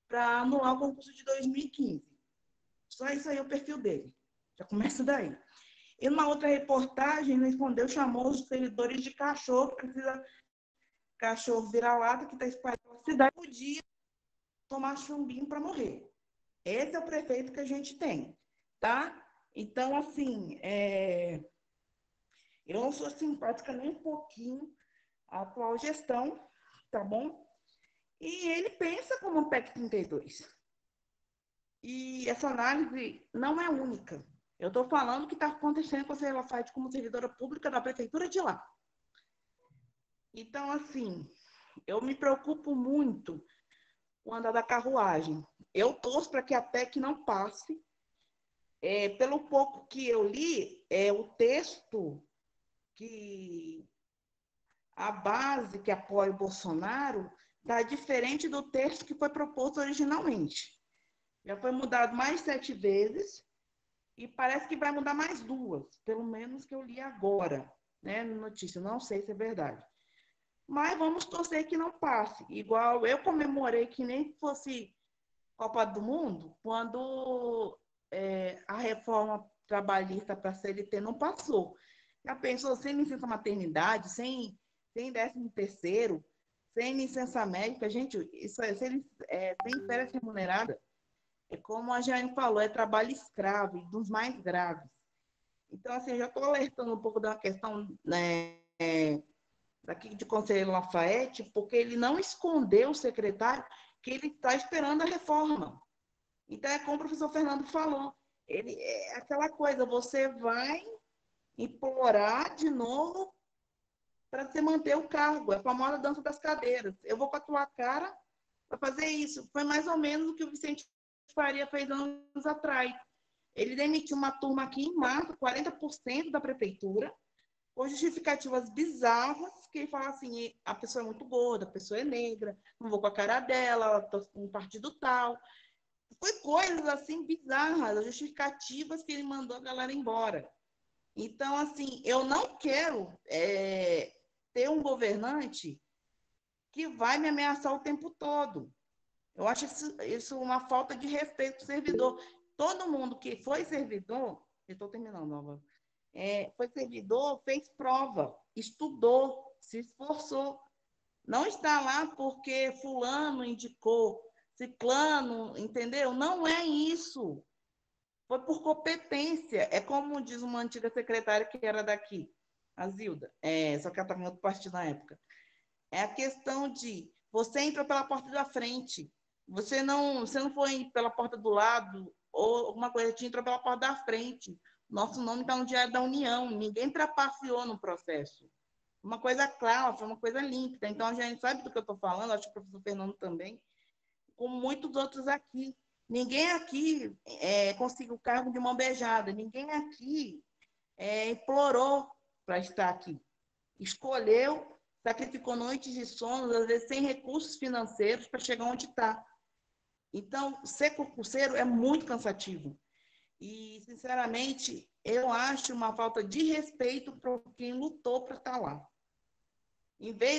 para anular o concurso de 2015. Só isso aí é o perfil dele. Já começa daí. E numa outra reportagem, ele respondeu, chamou os servidores de cachorro, cachorro vira-lata, que está espalhado pela cidade, podia tomar chumbinho para morrer. Esse é o prefeito que a gente tem, tá? Então, assim, eu não sou simpática nem um pouquinho à atual gestão, tá bom? E ele pensa como um PEC 32. E essa análise não é única. Eu estou falando o que está acontecendo com a Cê Lafayette como servidora pública da prefeitura de lá. Então, assim, eu me preocupo muito com o andar da carruagem. Eu torço para que a PEC não passe. Pelo pouco que eu li, o texto que a base que apoia o Bolsonaro está diferente do texto que foi proposto originalmente. Já foi mudado mais 7 vezes e parece que vai mudar mais 2, pelo menos que eu li agora, né, na notícia. Não sei se é verdade. Mas vamos torcer que não passe. Igual eu comemorei que nem fosse Copa do Mundo, quando a reforma trabalhista para a CLT não passou. Já pensou, sem licença maternidade, sem 13º, sem licença médica, gente, isso sem férias remuneradas, é como a Jane falou, é trabalho escravo, e dos mais graves. Então, assim, eu já estou alertando um pouco da questão, né, daqui de Conselheiro Lafayette, porque ele não escondeu o secretário que ele está esperando a reforma. Então, é como o professor Fernando falou, ele é aquela coisa, você vai implorar de novo para você manter o cargo, é a famosa dança das cadeiras. Eu vou com a tua cara para fazer isso. Foi mais ou menos o que o Vicente Faria fez anos atrás. Ele demitiu uma turma aqui em março, 40% da prefeitura, com justificativas bizarras, que ele fala assim, a pessoa é muito gorda, a pessoa é negra, não vou com a cara dela, ela tá com um partido tal. Foi coisas assim bizarras, justificativas que ele mandou a galera embora. Então, assim, eu não quero ter um governante que vai me ameaçar o tempo todo. Eu acho isso uma falta de respeito para o servidor. Todo mundo que foi servidor, eu estou terminando, Nova, foi servidor, fez prova, estudou, se esforçou. Não está lá porque fulano indicou, ciclano, entendeu? Não é isso. Foi por competência. É como diz uma antiga secretária que era daqui, a Zilda, só que ela estava em outro partido na época. É a questão de você entra pela porta da frente. Você não foi pela porta do lado ou alguma coisa, você entrou pela porta da frente. Nosso nome está no Diário da União. Ninguém trapaceou no processo. Uma coisa clara, foi uma coisa límpida. Então, a gente sabe do que eu estou falando, acho que o professor Fernando também, como muitos outros aqui. Ninguém aqui conseguiu o cargo de mão beijada. Ninguém aqui implorou para estar aqui. Escolheu, sacrificou noites de sono, às vezes sem recursos financeiros para chegar onde está. Então, ser concurseiro é muito cansativo. E, sinceramente, eu acho uma falta de respeito para quem lutou para estar lá.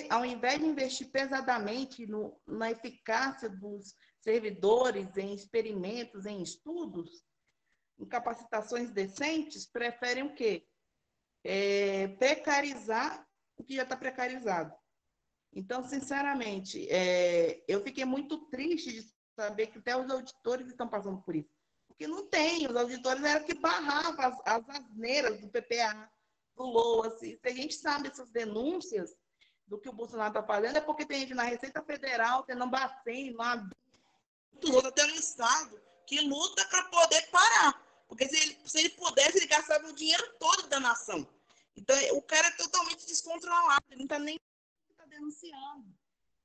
Ao invés de investir pesadamente na eficácia dos servidores, em experimentos, em estudos, em capacitações decentes, preferem o quê? Precarizar o que já está precarizado. Então, sinceramente, eu fiquei muito triste de saber que até os auditores estão passando por isso. Porque não tem, os auditores eram que barravam as asneiras do PPA, do LOAS. Se a gente sabe essas denúncias do que o Bolsonaro está fazendo, é porque tem gente na Receita Federal, tem no Bacen, até no Estado, que luta para poder parar. Porque se ele pudesse, ele gastava o dinheiro todo da nação. Então, o cara é totalmente descontrolado, ele não está nem denunciando.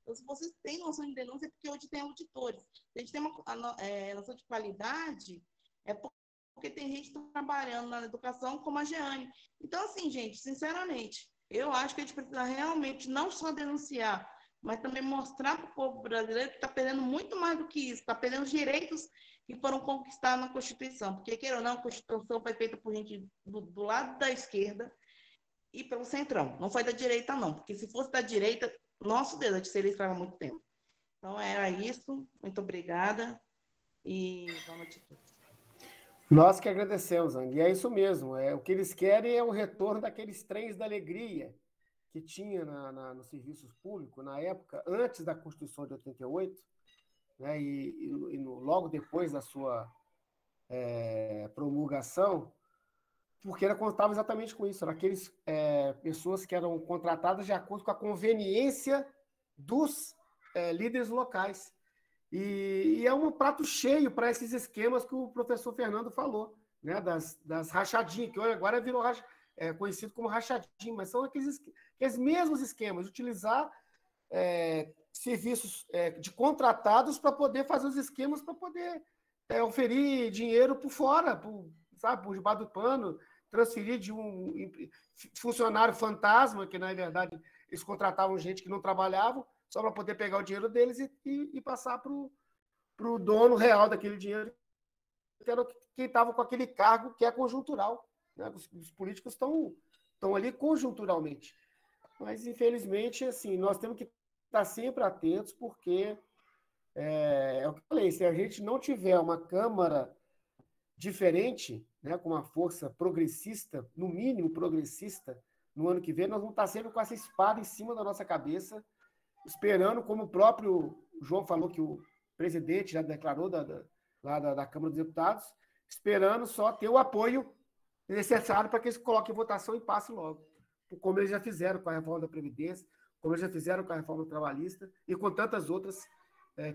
Então, se vocês têm noção de denúncia, é porque hoje tem auditores. Se a gente tem uma noção de qualidade, é porque tem gente trabalhando na educação como a Jeane. Então, assim, gente, sinceramente, eu acho que a gente precisa realmente não só denunciar, mas também mostrar para o povo brasileiro que está perdendo muito mais do que isso, está perdendo os direitos que foram conquistados na Constituição. Porque, queira ou não, a Constituição foi feita por gente do lado da esquerda e pelo centrão. Não foi da direita, não. Porque se fosse da direita, nosso Deus, a gente seria escravo há muito tempo. Então, era isso. Muito obrigada. E boa noite a todos. Nós que agradecemos, Ang. E é isso mesmo. O que eles querem é o retorno daqueles trens da alegria que tinha nos serviços públicos, na época, antes da Constituição de 88, né, logo depois da sua promulgação, porque ela contava exatamente com isso. Eram aqueles pessoas que eram contratadas de acordo com a conveniência dos líderes locais. E é um prato cheio para esses esquemas que o professor Fernando falou, né, das rachadinhas, que agora virou conhecido como rachadinho, mas são aqueles mesmos esquemas, de utilizar serviços de contratados para poder fazer os esquemas, para poder oferir dinheiro por fora, por debaixo do pano, transferir de um funcionário fantasma, que na verdade eles contratavam gente que não trabalhava, só para poder pegar o dinheiro deles e passar para para o dono real daquele dinheiro, que era quem estava com aquele cargo que é conjuntural. Né? Os políticos estão ali conjunturalmente. Mas, infelizmente, assim, nós temos que estar sempre atentos, porque é o que eu falei, se a gente não tiver uma Câmara diferente, né, com uma força progressista, no mínimo progressista, no ano que vem, nós vamos estar sempre com essa espada em cima da nossa cabeça, esperando, como o próprio João falou, que o presidente já declarou lá da Câmara dos Deputados, esperando só ter o apoio necessário para que eles coloquem em votação e passe logo. Como eles já fizeram com a reforma da Previdência, como eles já fizeram com a reforma trabalhista e com tantas outras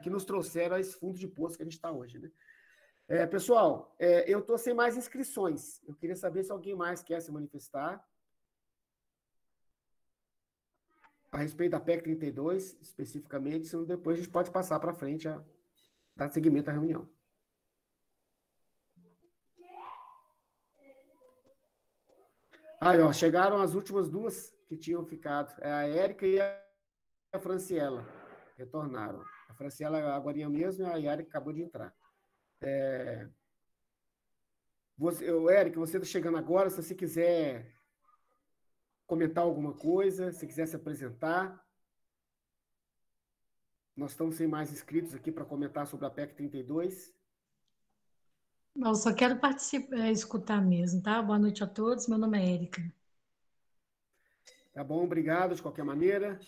que nos trouxeram a esse fundo de poço que a gente está hoje. Né? Pessoal, eu estou sem mais inscrições. Eu queria saber se alguém mais quer se manifestar a respeito da PEC 32, especificamente, senão depois a gente pode passar para frente a dar seguimento à reunião. Aí, ó, chegaram as últimas duas que tinham ficado. A Érica e a Franciela retornaram. A Franciela agorinha mesmo e a Érica acabou de entrar. Érica, você está chegando agora, se você quiser comentar alguma coisa, se quiser se apresentar. Nós estamos sem mais inscritos aqui para comentar sobre a PEC 32. Eu só quero participar, escutar mesmo, tá? Boa noite a todos, meu nome é Érica. Tá bom, obrigado de qualquer maneira.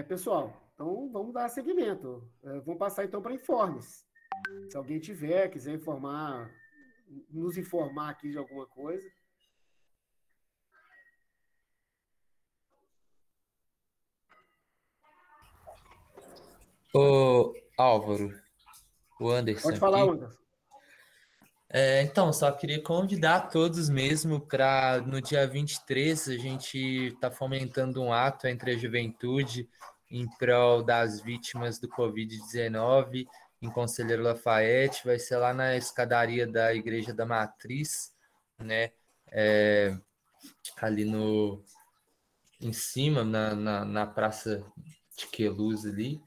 Pessoal, então vamos dar seguimento. Vamos passar então para informes. Se alguém quiser informar, nos informar aqui de alguma coisa. Ô, Álvaro, o Anderson Pode falar, aqui. Anderson. Então, só queria convidar todos mesmo para no dia 23 a gente tá fomentando um ato entre a juventude em prol das vítimas do Covid-19 em Conselheiro Lafayette. Vai ser lá na escadaria da Igreja da Matriz, né? Ali em cima, na Praça de Queluz ali.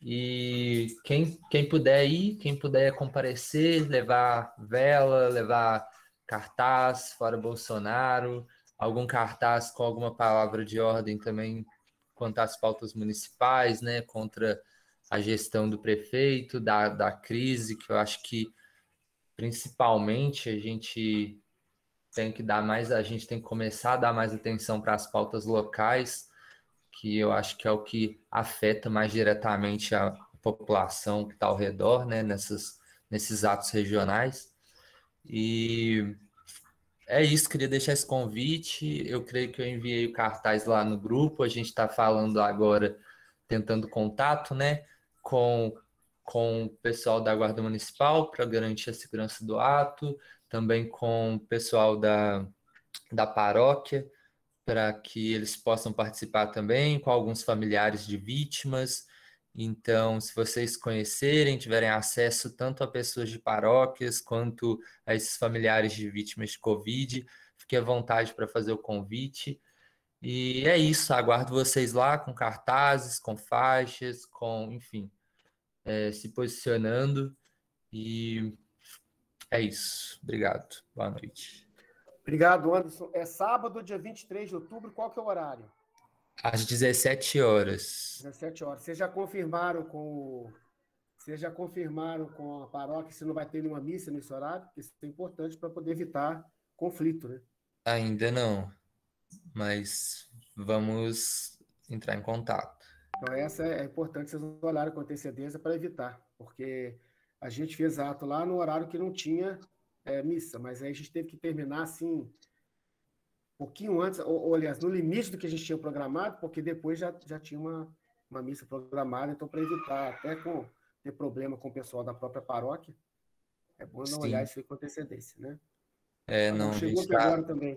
E quem puder ir, quem puder comparecer, levar vela, levar cartaz, fora Bolsonaro, algum cartaz com alguma palavra de ordem também quanto às pautas municipais, né, contra a gestão do prefeito, da crise, que eu acho que principalmente a gente tem que começar a dar mais atenção para as pautas locais, que eu acho que é o que afeta mais diretamente a população que está ao redor, né, nesses atos regionais. E é isso, queria deixar esse convite. Eu creio que eu enviei o cartaz lá no grupo. A gente está falando agora, tentando contato, né, com o pessoal da Guarda Municipal para garantir a segurança do ato, também com o pessoal da paróquia, para que eles possam participar também, com alguns familiares de vítimas. Então, se vocês conhecerem, tiverem acesso tanto a pessoas de paróquias quanto a esses familiares de vítimas de Covid, fique à vontade para fazer o convite. E é isso, aguardo vocês lá com cartazes, com faixas, enfim, se posicionando. E é isso. Obrigado. Boa noite. Obrigado, Anderson. É sábado, dia 23 de outubro. Qual que é o horário? Às 17 horas. 17 horas. Vocês já confirmaram com a paróquia se não vai ter nenhuma missa nesse horário? Porque isso é importante para poder evitar conflito, né? Ainda não, mas vamos entrar em contato. Então, essa é importante vocês olharem com antecedência para evitar, porque a gente fez ato lá no horário que não tinha missa, mas aí a gente teve que terminar assim, um pouquinho antes, ou aliás, no limite do que a gente tinha programado, porque depois já tinha uma missa programada, então para evitar até ter problema com o pessoal da própria paróquia, é bom não olhar isso aí com antecedência, né? Não, chegou aqui agora também.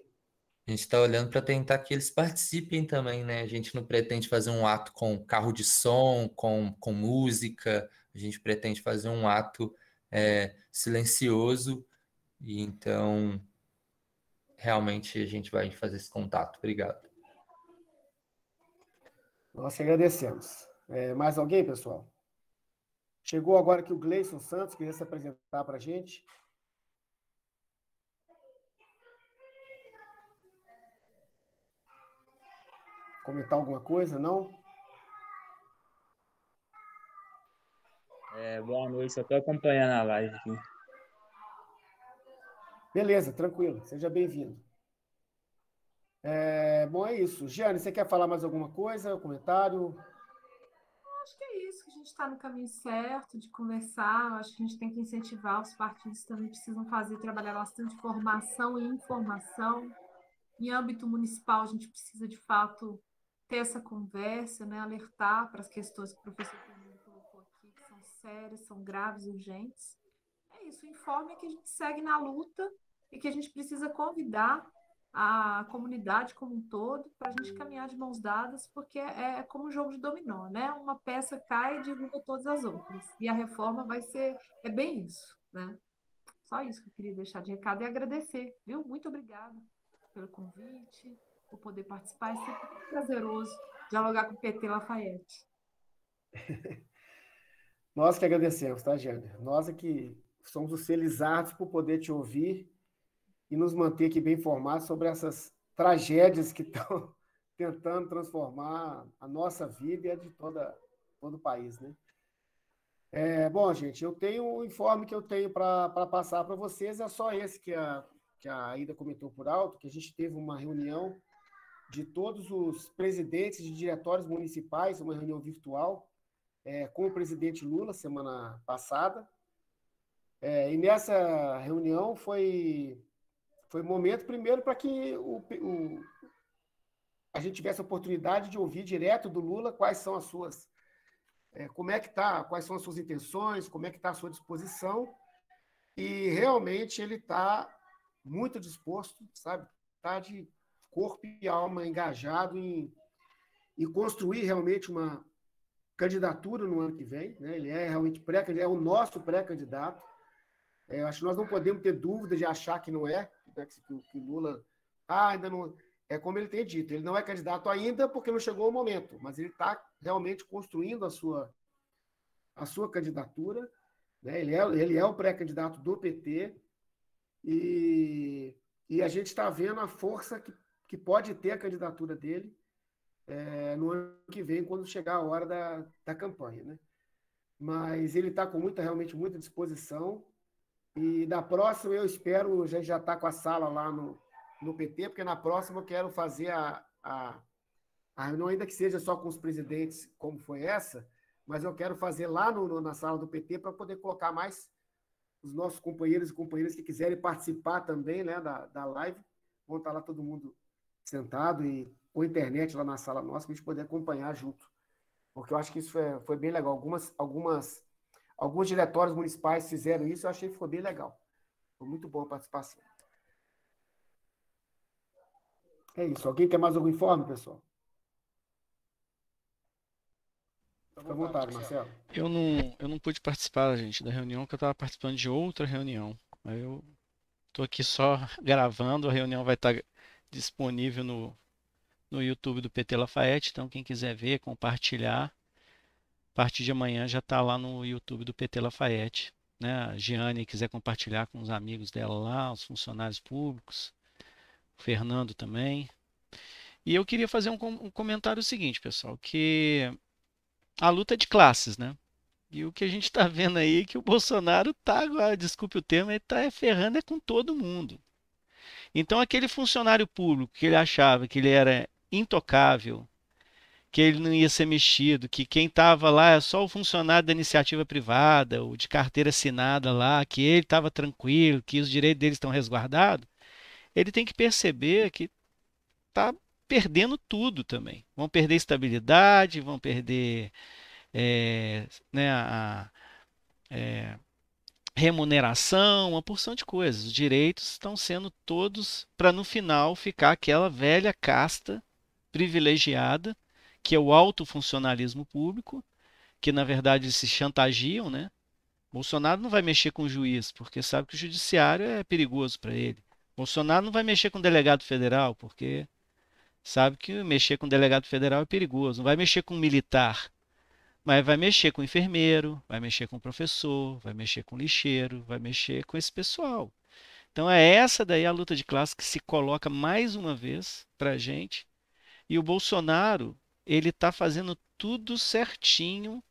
A gente está olhando para tentar que eles participem também, né? A gente não pretende fazer um ato com carro de som, com música, a gente pretende fazer um ato silencioso, e então realmente a gente vai fazer esse contato. Obrigado. Nós agradecemos. Mais alguém, pessoal? Chegou agora aqui o Gleison Santos, que ia se apresentar para a gente. Comentar alguma coisa, não? Boa noite, só estou acompanhando a live aqui. Beleza, tranquilo. Seja bem-vindo. Bom, é isso. Giane, você quer falar mais alguma coisa? Comentário? Acho que é isso, que a gente está no caminho certo de conversar. Acho que a gente tem que incentivar, os partidos também precisam trabalhar bastante formação e informação. Em âmbito municipal, a gente precisa, de fato, ter essa conversa, né? Alertar para as questões que o professor Fernando colocou aqui, que são sérias, são graves, urgentes. É isso, o informe é que a gente segue na luta e que a gente precisa convidar a comunidade como um todo para a gente caminhar de mãos dadas, porque é como um jogo de dominó, né? Uma peça cai e derruba todas as outras. E a reforma é bem isso, né? Só isso que eu queria deixar de recado e agradecer, viu? Muito obrigada pelo convite, por poder participar. É sempre muito prazeroso dialogar com o PT Lafayette. Nós que agradecemos, tá, Jane? Nós é que somos os felizardos por poder te ouvir e nos manter aqui bem informados sobre essas tragédias que estão tentando transformar a nossa vida e a de todo o país, né? Bom, gente, eu tenho o informe que eu tenho para passar para vocês, é só esse que a Aida comentou por alto, que a gente teve uma reunião de todos os presidentes de diretórios municipais, uma reunião virtual, com o presidente Lula, semana passada. E nessa reunião foi momento, primeiro, para que a gente tivesse a oportunidade de ouvir direto do Lula quais são as suas... como é que está, quais são as suas intenções, como é que está a sua disposição. E realmente ele está muito disposto, sabe? Está de corpo e alma engajado em construir realmente uma candidatura no ano que vem, né? Ele é realmente ele é o nosso pré-candidato. Acho que nós não podemos ter dúvida de achar que não é, né? que Lula ainda não... É como ele tem dito, ele não é candidato ainda porque não chegou o momento, mas ele está realmente construindo a sua candidatura, né? Ele é o pré-candidato do PT e a gente está vendo a força que pode ter a candidatura dele no ano que vem, quando chegar a hora da campanha, né? Mas ele está com realmente muita disposição. E da próxima eu espero já está com a sala lá no PT, porque na próxima eu quero fazer a reunião, ainda que seja só com os presidentes, como foi essa, mas eu quero fazer lá na sala do PT para poder colocar mais os nossos companheiros e companheiras que quiserem participar também, né, da live. Vão estar lá todo mundo sentado e com a internet lá na sala nossa, para a gente poder acompanhar junto. Porque eu acho que isso foi bem legal. Alguns diretórios municipais fizeram isso, eu achei que ficou bem legal. Foi muito boa a participação. É isso. Alguém quer mais algum informe, pessoal? Fica à vontade, Marcelo. Eu não pude participar, gente, da reunião, porque eu estava participando de outra reunião. Aí eu estou aqui só gravando, a reunião vai estar disponível no YouTube do PT Lafayette, então quem quiser ver, compartilhar, a partir de amanhã já está lá no YouTube do PT Lafayette, né? A Giane quiser compartilhar com os amigos dela lá, os funcionários públicos, o Fernando também. E eu queria fazer um comentário seguinte, pessoal, que a luta é de classes, né? E o que a gente está vendo aí é que o Bolsonaro está, desculpe o termo, ele está ferrando com todo mundo. Então aquele funcionário público que ele achava que ele era intocável, que ele não ia ser mexido, que quem estava lá é só o funcionário da iniciativa privada, ou de carteira assinada lá, que ele estava tranquilo, que os direitos deles estão resguardados, ele tem que perceber que está perdendo tudo também. Vão perder estabilidade, vão perder né, remuneração, uma porção de coisas. Os direitos estão sendo todos para no final ficar aquela velha casta privilegiada, que é o alto funcionalismo público, que na verdade eles se chantagiam, né? Bolsonaro não vai mexer com o juiz, porque sabe que o judiciário é perigoso para ele. Bolsonaro não vai mexer com o delegado federal, porque sabe que mexer com o delegado federal é perigoso. Não vai mexer com o militar, Mas vai mexer com o enfermeiro, vai mexer com o professor, vai mexer com o lixeiro, vai mexer com esse pessoal. Então é essa daí a luta de classe que se coloca mais uma vez para a gente. E o Bolsonaro, ele está fazendo tudo certinho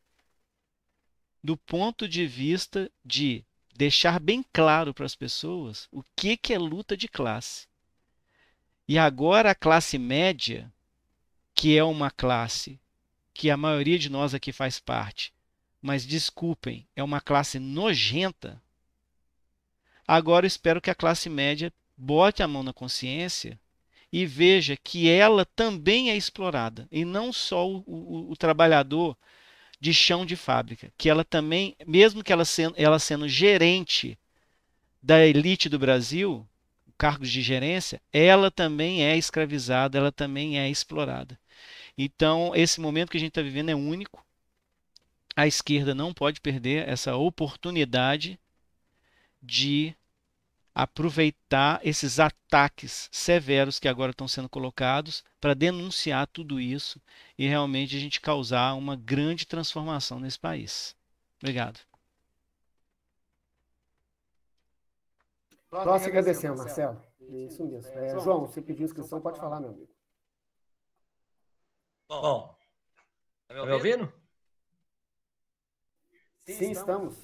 do ponto de vista de deixar bem claro para as pessoas o que é luta de classe. E agora a classe média, que é uma classe que a maioria de nós aqui faz parte, mas desculpem, é uma classe nojenta. Agora eu espero que a classe média bote a mão na consciência e veja que ela também é explorada, e não só o trabalhador de chão de fábrica, que ela também, mesmo que ela sendo gerente da elite do Brasil, cargos de gerência, ela também é escravizada, ela também é explorada. Então, esse momento que a gente está vivendo é único. A esquerda não pode perder essa oportunidade de aproveitar esses ataques severos que agora estão sendo colocados para denunciar tudo isso e realmente a gente causar uma grande transformação nesse país. Obrigado. Nós que agradecemos, Marcelo. Isso mesmo. João, você pediu inscrição, pode falar, meu amigo. Bom, tá me ouvindo? Sim, estamos.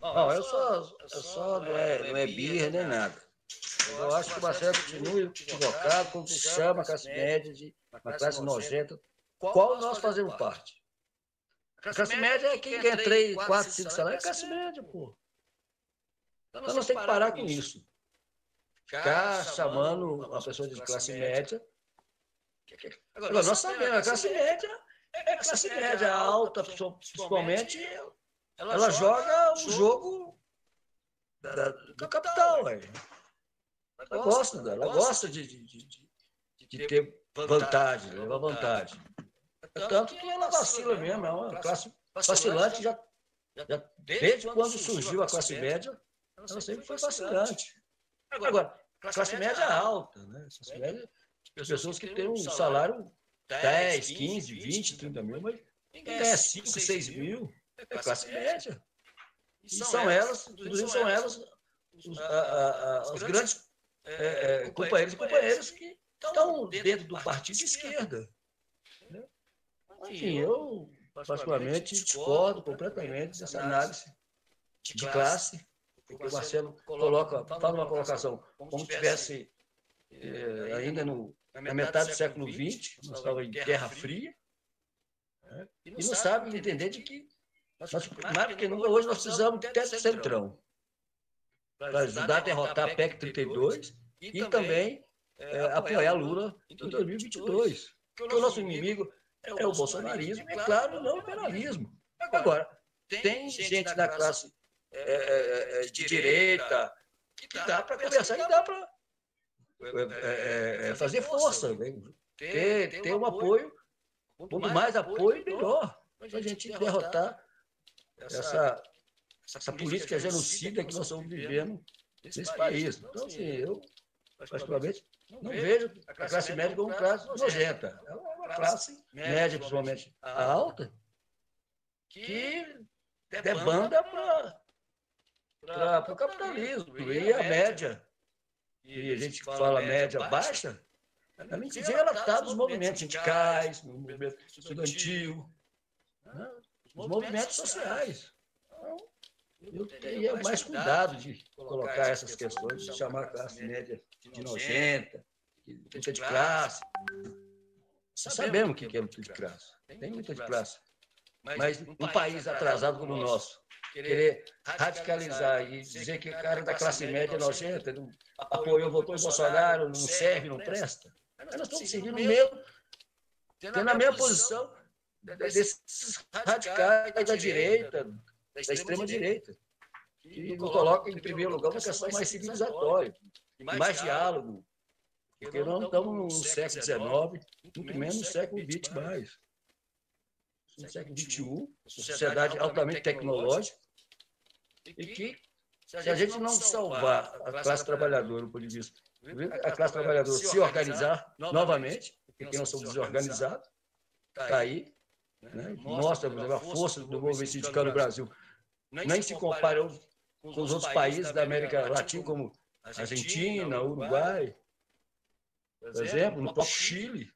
Não, eu só não é birra nem nada. Eu acho que o Marcelo continua equivocado quando chama a classe média de uma classe nojenta, qual nós fazemos parte. A classe média é quem ganha 3, 4, 5 salários, é a classe média, pô. Então nós temos que parar com isso. Ficar chamando uma pessoa de classe média. Agora, nós sabemos, a classe média é a classe média alta, principalmente, ela joga o jogo do capital. Ela gosta de ter vantagem, levar vantagem. Tanto que ela vacila mesmo, é uma classe vacilante, já desde quando surgiu a classe média, ela sempre foi vacilante. Agora, a classe média é alta, né? A classe média, as pessoas que têm um salário 10, 15, 20, 30 mil, mas ninguém ganha 5, 6 mil, é classe média. E são elas, inclusive são elas, os grandes companheiros e companheiras que estão dentro do partido de esquerda. Enfim, eu particularmente discordo completamente dessa análise de classe, porque o Marcelo fala uma colocação como se tivesse ainda na metade do século XX, nós estávamos em Guerra Fria, e não sabe entender de que, mais do que nunca, hoje nós precisamos de teto centrão para ajudar a derrotar a PEC 32 e também apoiar Lula em 2022. Porque o nosso inimigo é o bolsonarismo e, claro, o neoliberalismo. Agora, tem gente da classe de direita que dá para conversar e dá para fazer força, né? ter um apoio, quanto mais apoio, melhor, para a gente derrotar essa política genocida que nós estamos vivendo nesse país. Então, assim, eu, particularmente, não vejo a classe média como classe nojenta. É uma classe média, principalmente a alta, que debanda para o capitalismo. E a média, e a gente fala média baixa, ela está nos movimentos sindicais, no movimento estudantil, né? Os movimentos sociais. Então, eu teria mais cuidado de colocar essas questões, de chamar a classe média de nojenta, de luta de classe. Nós sabemos o que é luta de classe. Tem luta de classe. Mas um país atrasado como o nosso, querer radicalizar e dizer que o cara da classe média é nojenta, não apoiou, votou em Bolsonaro, não serve, não presta. Nós estamos seguindo mesmo, tendo a mesma posição desses radicais da direita, da extrema-direita, que nos coloca em primeiro lugar uma questão mais civilizatória, mais diálogo, porque nós não estamos no século XIX, muito menos no século XX mais. No século XXI, sociedade altamente tecnológica, e que, se a gente não salvar a classe trabalhadora, do ponto de vista, a classe trabalhadora se organizar novamente, porque nós somos desorganizados, está aí, né? Mostra, por exemplo, a força do movimento sindical no Brasil. Nem se compara com os outros países da América Latina, como Argentina, Uruguai, por exemplo, no próprio Chile.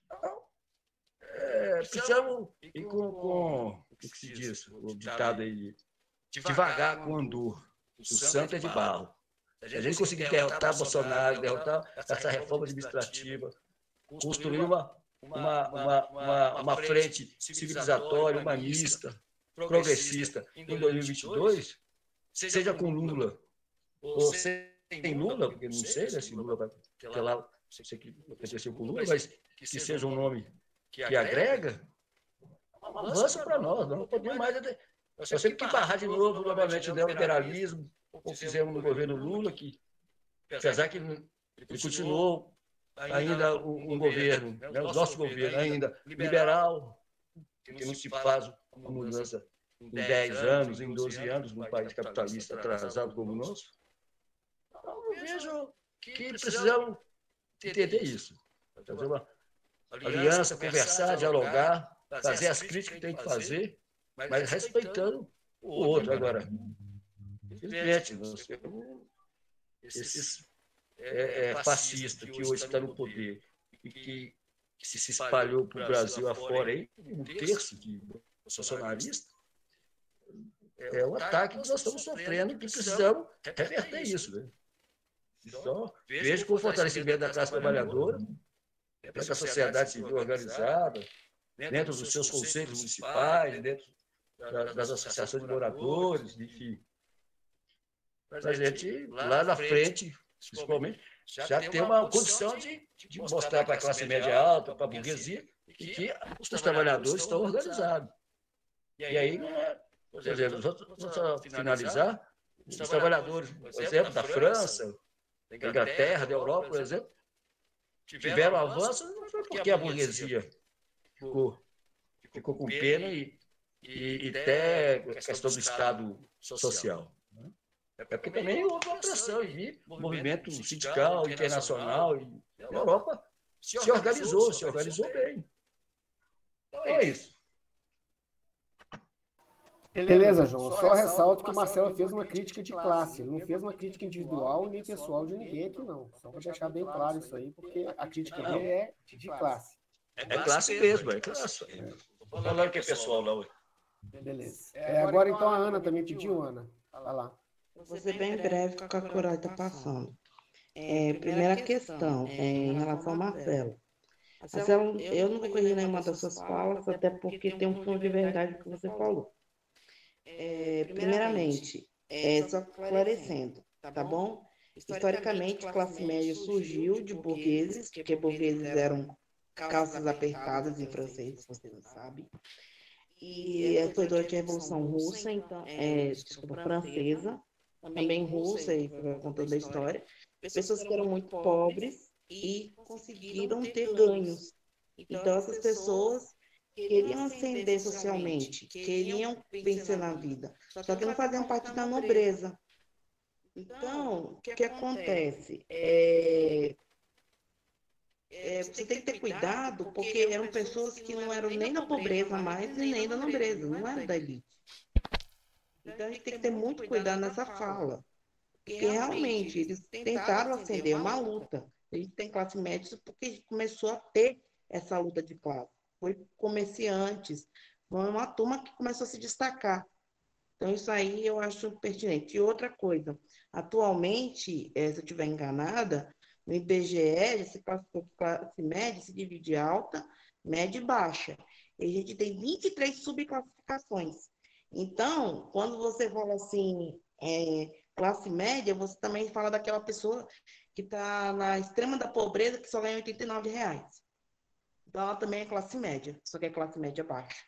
Então, precisamos ir com o que se diz, o ditado aí, devagar com andor. O santo é de barro. Se a gente conseguir derrotar Bolsonaro, derrotar essa reforma administrativa, construir uma frente civilizatória, humanista, progressista em 2022, seja com Lula ou sem Lula, porque não sei, né, se Lula vai, porque lá sei que aconteceu com Lula, mas que seja um nome que agrega, avança para nós, não podemos mais. Nós temos que barrar de novo novamente o neoliberalismo, como fizemos no governo Lula, que apesar que ele continuou ainda um governo, né, o nosso governo ainda liberal, que não se faz uma mudança em 10 anos, em 12 anos, num país capitalista atrasado como o nosso. Então, eu vejo que precisamos entender isso. Fazer uma aliança, conversar, dialogar, fazer as críticas que tem que fazer, mas respeitando o outro. Agora, infelizmente, nós temos esses fascistas que hoje estão no poder e que se espalhou para o Brasil afora, aí, um terço de bolsonaristas, é um ataque que nós estamos sofrendo e que precisamos reverter isso. Né? Então, vejo com o fortalecimento da classe trabalhadora, da sociedade civil organizada, dentro dos seus conselhos municipais, dentro das associações de moradores, enfim. Para a gente, lá na frente, principalmente, já ter uma condição de mostrar para a classe média alta, para a burguesia, e que os trabalhadores estão organizados. E aí, por exemplo, vamos só finalizar, os trabalhadores, por exemplo, da França, da Inglaterra, da Europa, por exemplo, tiveram avanço, não foi porque a burguesia ficou com pena e até a questão do Estado social. É porque também houve uma pressão e movimento sindical, internacional, e a Europa se organizou bem. Então é isso. Beleza, João. Só ressalto que o Marcelo fez uma crítica de classe. Ele não fez uma crítica individual nem pessoal de ninguém aqui, não. Só para deixar bem claro isso aí, porque a crítica dele é de classe. É classe mesmo, é classe. Não estou falando que é pessoal, não. Beleza. Agora, então, a Ana também pediu, Ana. Vai lá. Vou ser bem breve com o que a Coral está passando. Primeira questão, em relação ao Marcelo. Marcelo, eu não corrigi nenhuma das suas falas, até porque tem um fundo de verdade no que você falou. Primeiramente, só esclarecendo, tá bom? Historicamente, a classe média surgiu de burgueses, porque burgueses eram calças apertadas em francês, se você não sabe. E foi durante a Revolução Russa, então, francesa, também russa, e contando a história, pessoas que eram muito pobres e conseguiram ter ganhos. Então, essas pessoas queriam ascender socialmente, queriam vencer na vida, só que não faziam parte da nobreza. Então, o que acontece? Você tem que ter cuidado, porque eram pessoas que não eram nem da pobreza mais e nem da nobreza, não eram da elite. Então, a gente tem que ter muito cuidado nessa fala, porque realmente eles tentaram ascender uma luta. A gente tem classe média porque começou a ter essa luta de classe. Foi comerciantes, foi uma turma que começou a se destacar. Então, isso aí eu acho pertinente. E outra coisa, atualmente, se eu estiver enganada, no IBGE, se classe média se divide alta, média e baixa. E a gente tem 23 subclassificações. Então, quando você fala assim, classe média, você também fala daquela pessoa que está na extrema da pobreza, que só ganha R$89. Então, ela também é classe média, só que é classe média baixa.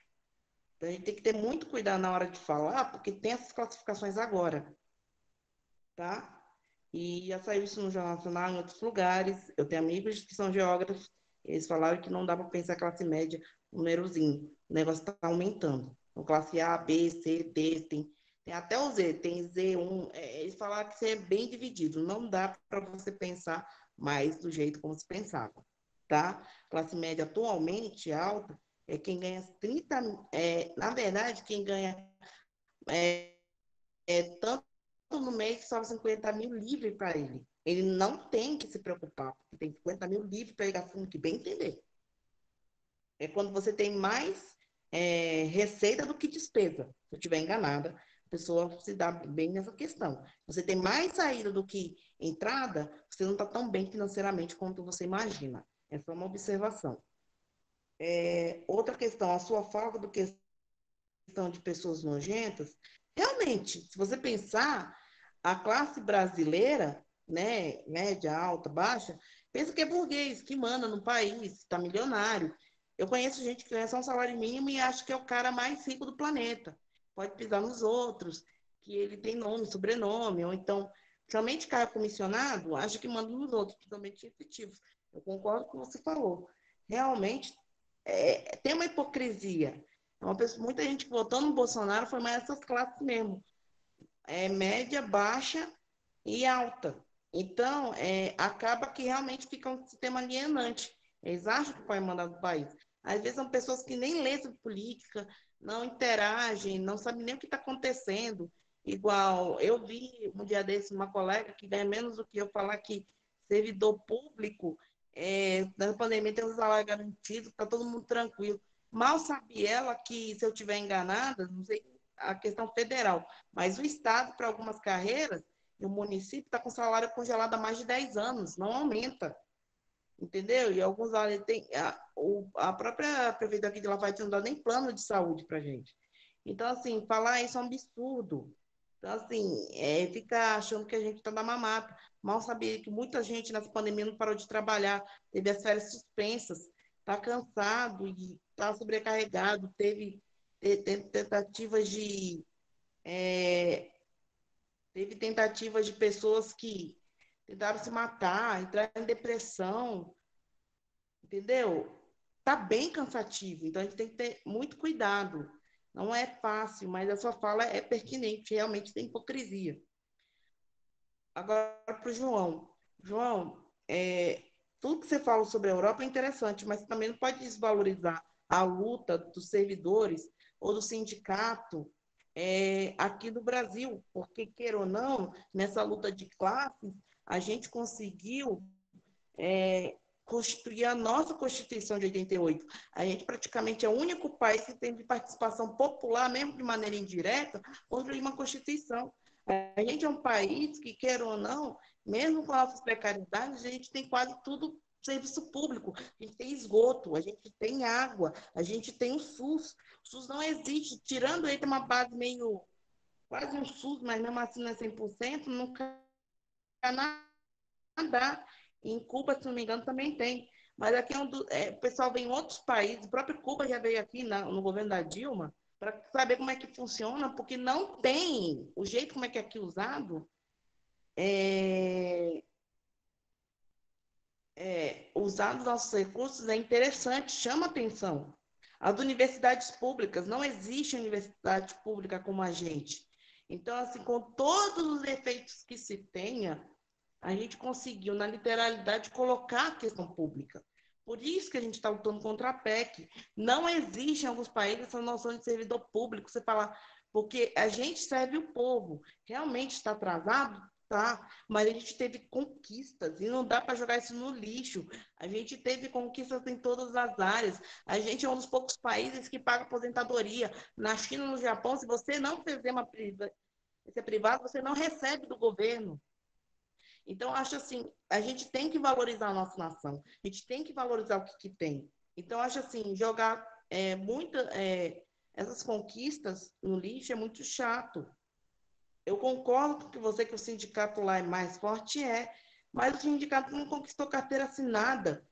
Então, a gente tem que ter muito cuidado na hora de falar, porque tem essas classificações agora, tá? E já saiu isso no Jornal Nacional, em outros lugares. Eu tenho amigos que são geógrafos, eles falaram que não dá para pensar classe média, um númerozinho. O negócio está aumentando. Então, classe A, B, C, D, tem até o Z, tem Z1. Eles falaram que isso é bem dividido. Não dá para você pensar mais do jeito como se pensava, tá? Classe média atualmente alta É quem ganha 30, na verdade, quem ganha tanto no mês que sobra 50 mil livre para ele. Ele não tem que se preocupar, porque tem 50 mil livre para ele gastar no que bem entender. É quando você tem mais receita do que despesa. Se eu estiver enganada, a pessoa se dá bem nessa questão. Você tem mais saída do que entrada, você não está tão bem financeiramente quanto você imagina. Essa é uma observação. Outra questão, a sua falta do questão de pessoas nojentas, realmente, se você pensar, a classe brasileira, né, média, alta, baixa, pensa que é burguês, que manda no país, está milionário. Eu conheço gente que ganha só um salário mínimo e acha que é o cara mais rico do planeta. Pode pisar nos outros, que ele tem nome, sobrenome, ou então, somente cara comissionado, acha que manda nos outros, principalmente efetivos. Eu concordo com o que você falou. Realmente, tem uma hipocrisia. Muita gente que votou no Bolsonaro foi mais essas classes mesmo. Média, baixa e alta. Então, acaba que realmente fica um sistema alienante. Eles acham que podem mandar do país. Às vezes são pessoas que nem lêem sobre política, não interagem, não sabem nem o que está acontecendo. Igual, eu vi um dia desse uma colega que ganha menos do que eu falar que servidor público, na pandemia tem um salário garantido, está todo mundo tranquilo. Mal sabe ela que, se eu estiver enganada, não sei a questão federal, mas o Estado, para algumas carreiras, e o município está com salário congelado há mais de 10 anos, não aumenta. Entendeu? E alguns áreas tem. A própria prefeitura aqui de Lafayette não dá nem plano de saúde para gente. Então, assim, falar isso é um absurdo. Então, assim, fica achando que a gente está na mamata. Mal sabia que muita gente nessa pandemia não parou de trabalhar, teve as férias suspensas, está cansado e está sobrecarregado, teve tentativas de. Teve tentativas de pessoas que tentaram se matar, entrar em depressão, entendeu? Tá bem cansativo, então a gente tem que ter muito cuidado. Não é fácil, mas a sua fala é pertinente, realmente tem hipocrisia. Agora, para o João. João, tudo que você fala sobre a Europa é interessante, mas também não pode desvalorizar a luta dos servidores ou do sindicato aqui do Brasil, porque, queira ou não, nessa luta de classes, a gente conseguiu constituir a nossa Constituição de 88. A gente praticamente é o único país que tem de participação popular, mesmo de maneira indireta, construir uma Constituição. A gente é um país que, quer ou não, mesmo com nossas precariedades, a gente tem quase tudo serviço público. A gente tem esgoto, a gente tem água, a gente tem o SUS. O SUS não existe. Tirando ele, tem uma base meio... quase um SUS, mas mesmo assim não é 100%, no Canadá. Em Cuba, se não me engano, também tem. Mas aqui o pessoal vem em outros países, o próprio Cuba já veio aqui no governo da Dilma, para saber como é que funciona, porque não tem o jeito como é que é aqui usado. Usar os nossos recursos é interessante, chama atenção. As universidades públicas, não existe universidade pública como a gente. Então, assim, com todos os efeitos que se tenha, a gente conseguiu, na literalidade, colocar a questão pública. Por isso que a gente está lutando contra a PEC. Não existe em alguns países essa noção de servidor público. Você fala, porque a gente serve o povo. Realmente está atrasado? Tá. Mas a gente teve conquistas e não dá para jogar isso no lixo. A gente teve conquistas em todas as áreas. A gente é um dos poucos países que paga aposentadoria. Na China, no Japão, se você não fizer uma privada, você não recebe do governo. Então, acho assim, a gente tem que valorizar a nossa nação, a gente tem que valorizar o que tem. Então, acho assim, jogar essas conquistas no lixo é muito chato. Eu concordo com você que o sindicato lá é mais forte, mas o sindicato não conquistou carteira assinada.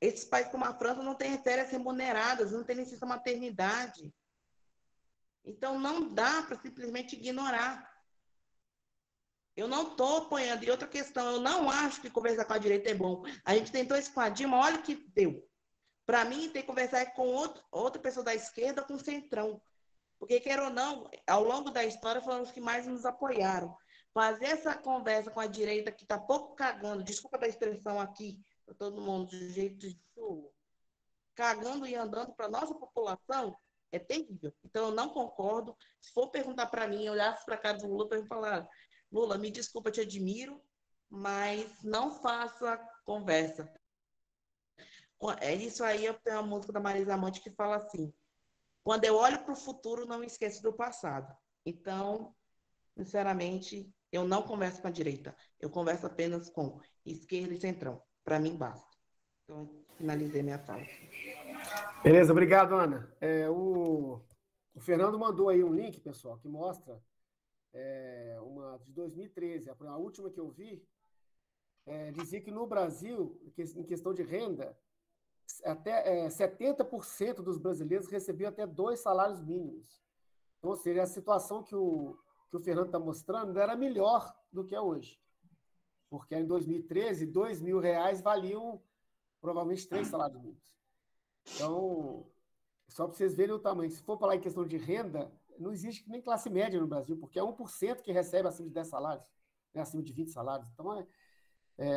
Esses países como a França não têm férias remuneradas, não tem licença maternidade. Então, não dá para simplesmente ignorar. Eu não estou apoiando. E outra questão, eu não acho que conversar com a direita é bom. A gente tentou isso com a Dilma, olha o que deu. Para mim, tem que conversar com outra pessoa da esquerda ou com o centrão. Porque, quer ou não, ao longo da história foram os que mais nos apoiaram. Fazer essa conversa com a direita que está pouco cagando, desculpa da expressão aqui, para todo mundo, do jeito de sul, cagando e andando para a nossa população, é terrível. Então, eu não concordo. Se for perguntar para mim, eu olhasse para a cara do Lula para falar, Lula, me desculpa, te admiro, mas não faça conversa. É isso aí, eu tenho uma música da Marisa Monte que fala assim, quando eu olho para o futuro, não me esqueço do passado. Então, sinceramente, eu não converso com a direita. Eu converso apenas com esquerda e centrão. Para mim, basta. Então, finalizei minha fala. Beleza, obrigado, Ana. O Fernando mandou aí um link, pessoal, que mostra uma de 2013, a última que eu vi, dizia que no Brasil, em questão de renda, até 70% dos brasileiros recebiam até 2 salários mínimos. Então, ou seja, a situação que o Fernando está mostrando era melhor do que é hoje. Porque em 2013, R$2.000 valiam provavelmente 3 salários mínimos. Então, só para vocês verem o tamanho. Se for falar em questão de renda, não existe nem classe média no Brasil, porque é 1% que recebe acima de 10 salários, né, acima de 20 salários. Então,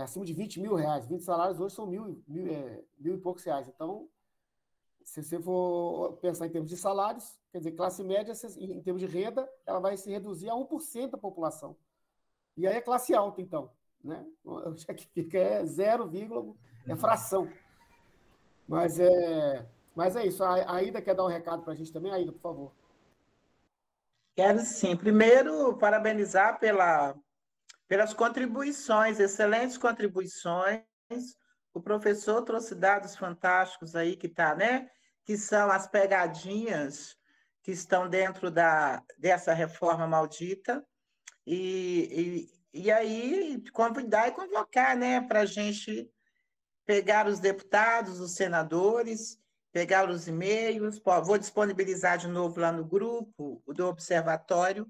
acima de R$20.000. 20 salários hoje são mil e poucos reais. Então, se você for pensar em termos de salários, quer dizer, classe média, em termos de renda, ela vai se reduzir a 1% da população. E aí é classe alta, então. Né? Já que fica 0, é fração. Mas é isso. A Aida quer dar um recado para a gente também? Aida, por favor. Quero sim. Primeiro, parabenizar pelas contribuições, excelentes contribuições. O professor trouxe dados fantásticos aí que tá, né? Que são as pegadinhas que estão dentro dessa reforma maldita. E aí, convidar e convocar, né? Para a gente pegar os deputados, os senadores, pegar os e-mails. Vou disponibilizar de novo lá no grupo do Observatório,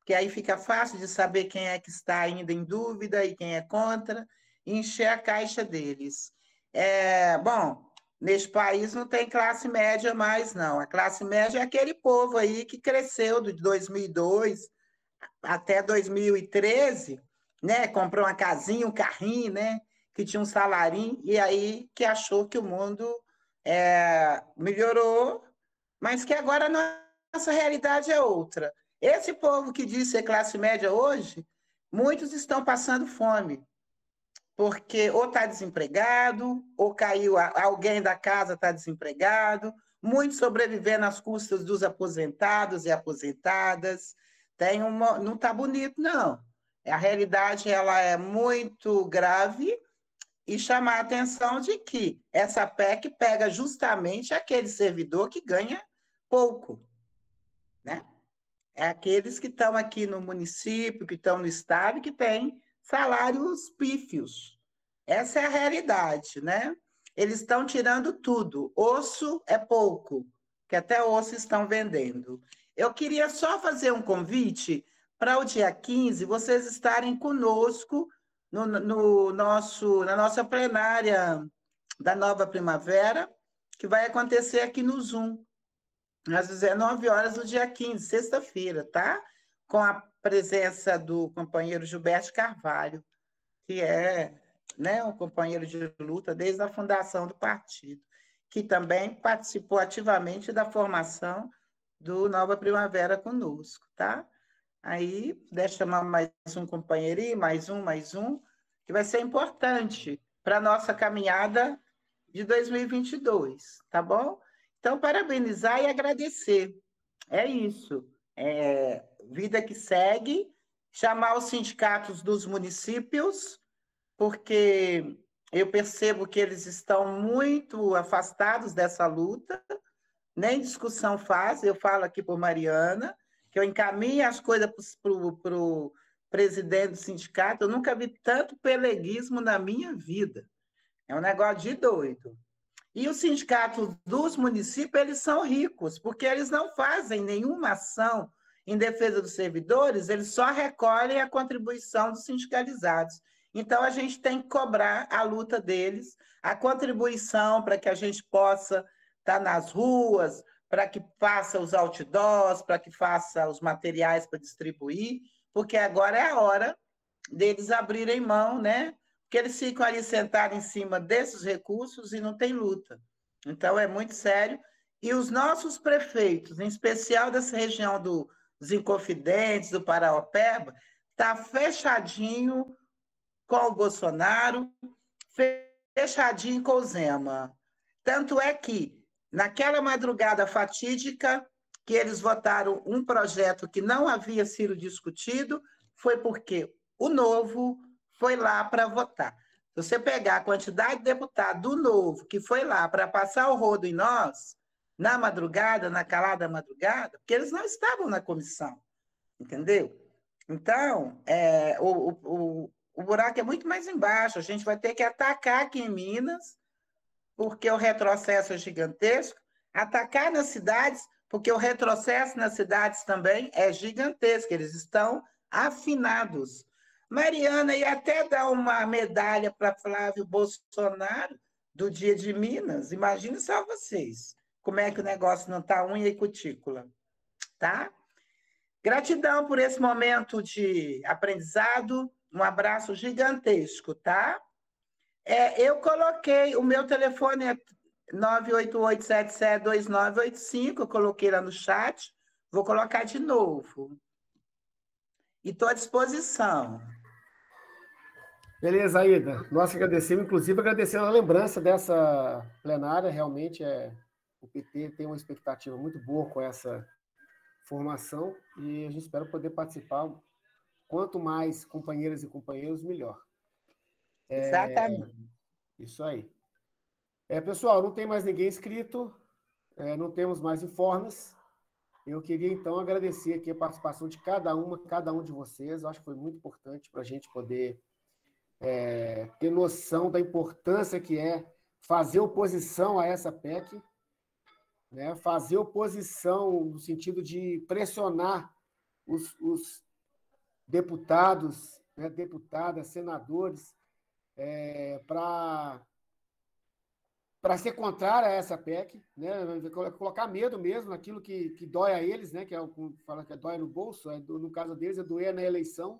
que aí fica fácil de saber quem é que está ainda em dúvida e quem é contra, e encher a caixa deles. Bom, neste país não tem classe média mais, não. A classe média é aquele povo aí que cresceu de 2002 até 2013, né? Comprou uma casinha, um carrinho, né? Que tinha um salarinho, e aí que achou que o mundo melhorou, mas que agora a nossa realidade é outra. Esse povo que diz ser classe média hoje, muitos estão passando fome, porque ou está desempregado, ou caiu, alguém da casa está desempregado, muitos sobrevivendo às custas dos aposentados e aposentadas. Não está bonito, não. A realidade ela é muito grave, e chamar a atenção de que essa PEC pega justamente aquele servidor que ganha pouco, né? É aqueles que estão aqui no município, que estão no estado, que têm salários pífios. Essa é a realidade, né? Eles estão tirando tudo. Osso é pouco, que até osso estão vendendo. Eu queria só fazer um convite para o dia 15 vocês estarem conosco na nossa plenária da Nova Primavera, que vai acontecer aqui no Zoom, às 19 horas do dia 15, sexta-feira, tá? Com a presença do companheiro Gilberto Carvalho, que é, né, um companheiro de luta desde a fundação do partido, que também participou ativamente da formação do Nova Primavera conosco, tá? Aí, deixa eu chamar mais um companheirinho, mais um, que vai ser importante para a nossa caminhada de 2022, tá bom? Então, parabenizar e agradecer. É isso. Vida que segue, chamar os sindicatos dos municípios, porque eu percebo que eles estão muito afastados dessa luta, nem discussão fazem. Eu falo aqui por Mariana, que eu encaminho as coisas para o presidente do sindicato. Eu nunca vi tanto peleguismo na minha vida. É um negócio de doido. E os sindicatos dos municípios, eles são ricos, porque eles não fazem nenhuma ação em defesa dos servidores, eles só recolhem a contribuição dos sindicalizados. Então, a gente tem que cobrar a luta deles, a contribuição para que a gente possa estar nas ruas, para que faça os outdoors, para que faça os materiais para distribuir, porque agora é a hora deles abrirem mão, né? Porque eles ficam ali sentados em cima desses recursos e não tem luta. Então, é muito sério. E os nossos prefeitos, em especial dessa região dos Inconfidentes, do Paraopeba, está fechadinho com o Bolsonaro, fechadinho com o Zema. Tanto é que, naquela madrugada fatídica, que eles votaram um projeto que não havia sido discutido, foi porque o Novo foi lá para votar. Se você pegar a quantidade de deputados do Novo que foi lá para passar o rodo em nós, na madrugada, na calada madrugada, porque eles não estavam na comissão, entendeu? Então, o buraco é muito mais embaixo. A gente vai ter que atacar aqui em Minas, porque o retrocesso é gigantesco, atacar nas cidades, porque o retrocesso nas cidades também é gigantesco, eles estão afinados. Mariana ia até dar uma medalha para Flávio Bolsonaro do Dia de Minas. Imagina só vocês, como é que o negócio não está unha e cutícula, tá? Gratidão por esse momento de aprendizado, um abraço gigantesco, tá? Eu coloquei, o meu telefone é 988772985, eu coloquei lá no chat, vou colocar de novo. E estou à disposição. Beleza, Aida. Nós agradecemos, inclusive agradecendo a lembrança dessa plenária, realmente o PT tem uma expectativa muito boa com essa formação e a gente espera poder participar. Quanto mais companheiras e companheiros, melhor. Exatamente. Isso aí. Pessoal, não tem mais ninguém inscrito, não temos mais informes. Eu queria, então, agradecer aqui a participação de cada um de vocês. Eu acho que foi muito importante para a gente poder ter noção da importância que é fazer oposição a essa PEC, né? Fazer oposição no sentido de pressionar os deputados, né, deputadas, senadores, para ser contrário a essa PEC, né, colocar medo mesmo naquilo que dói a eles, né, que fala que dói no bolso, no caso deles é doer na eleição,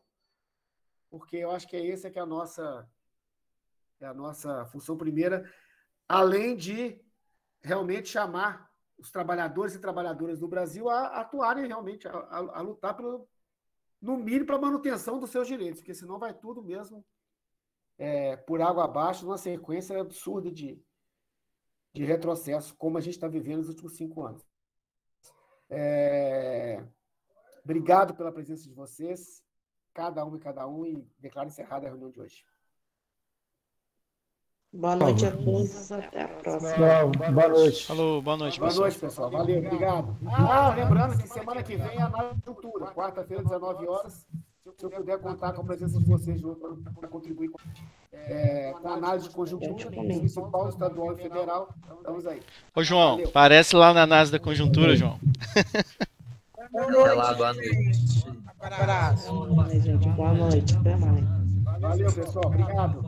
porque eu acho que essa que é a nossa função primeira, além de realmente chamar os trabalhadores e trabalhadoras do Brasil a atuarem realmente, a lutar no mínimo para a manutenção dos seus direitos, porque senão vai tudo mesmo por água abaixo, numa sequência absurda de retrocesso, como a gente está vivendo nos últimos 5 anos. Obrigado pela presença de vocês, cada um, e declaro encerrada a reunião de hoje. Boa noite a todos, até a próxima. Boa noite. Falou, boa noite, pessoal. Boa noite, pessoal. Valeu, obrigado. lembrando que semana que vem é a análise de cultura, quarta-feira, 19 horas. Se eu puder contar com a presença de vocês para contribuir com a análise de conjuntura, municipal, estadual e federal, estamos aí. Ô, João, valeu. Aparece lá na análise da conjuntura, João. Boa noite. Boa noite. Abraço. Boa noite, até mais. Valeu, pessoal. Obrigado.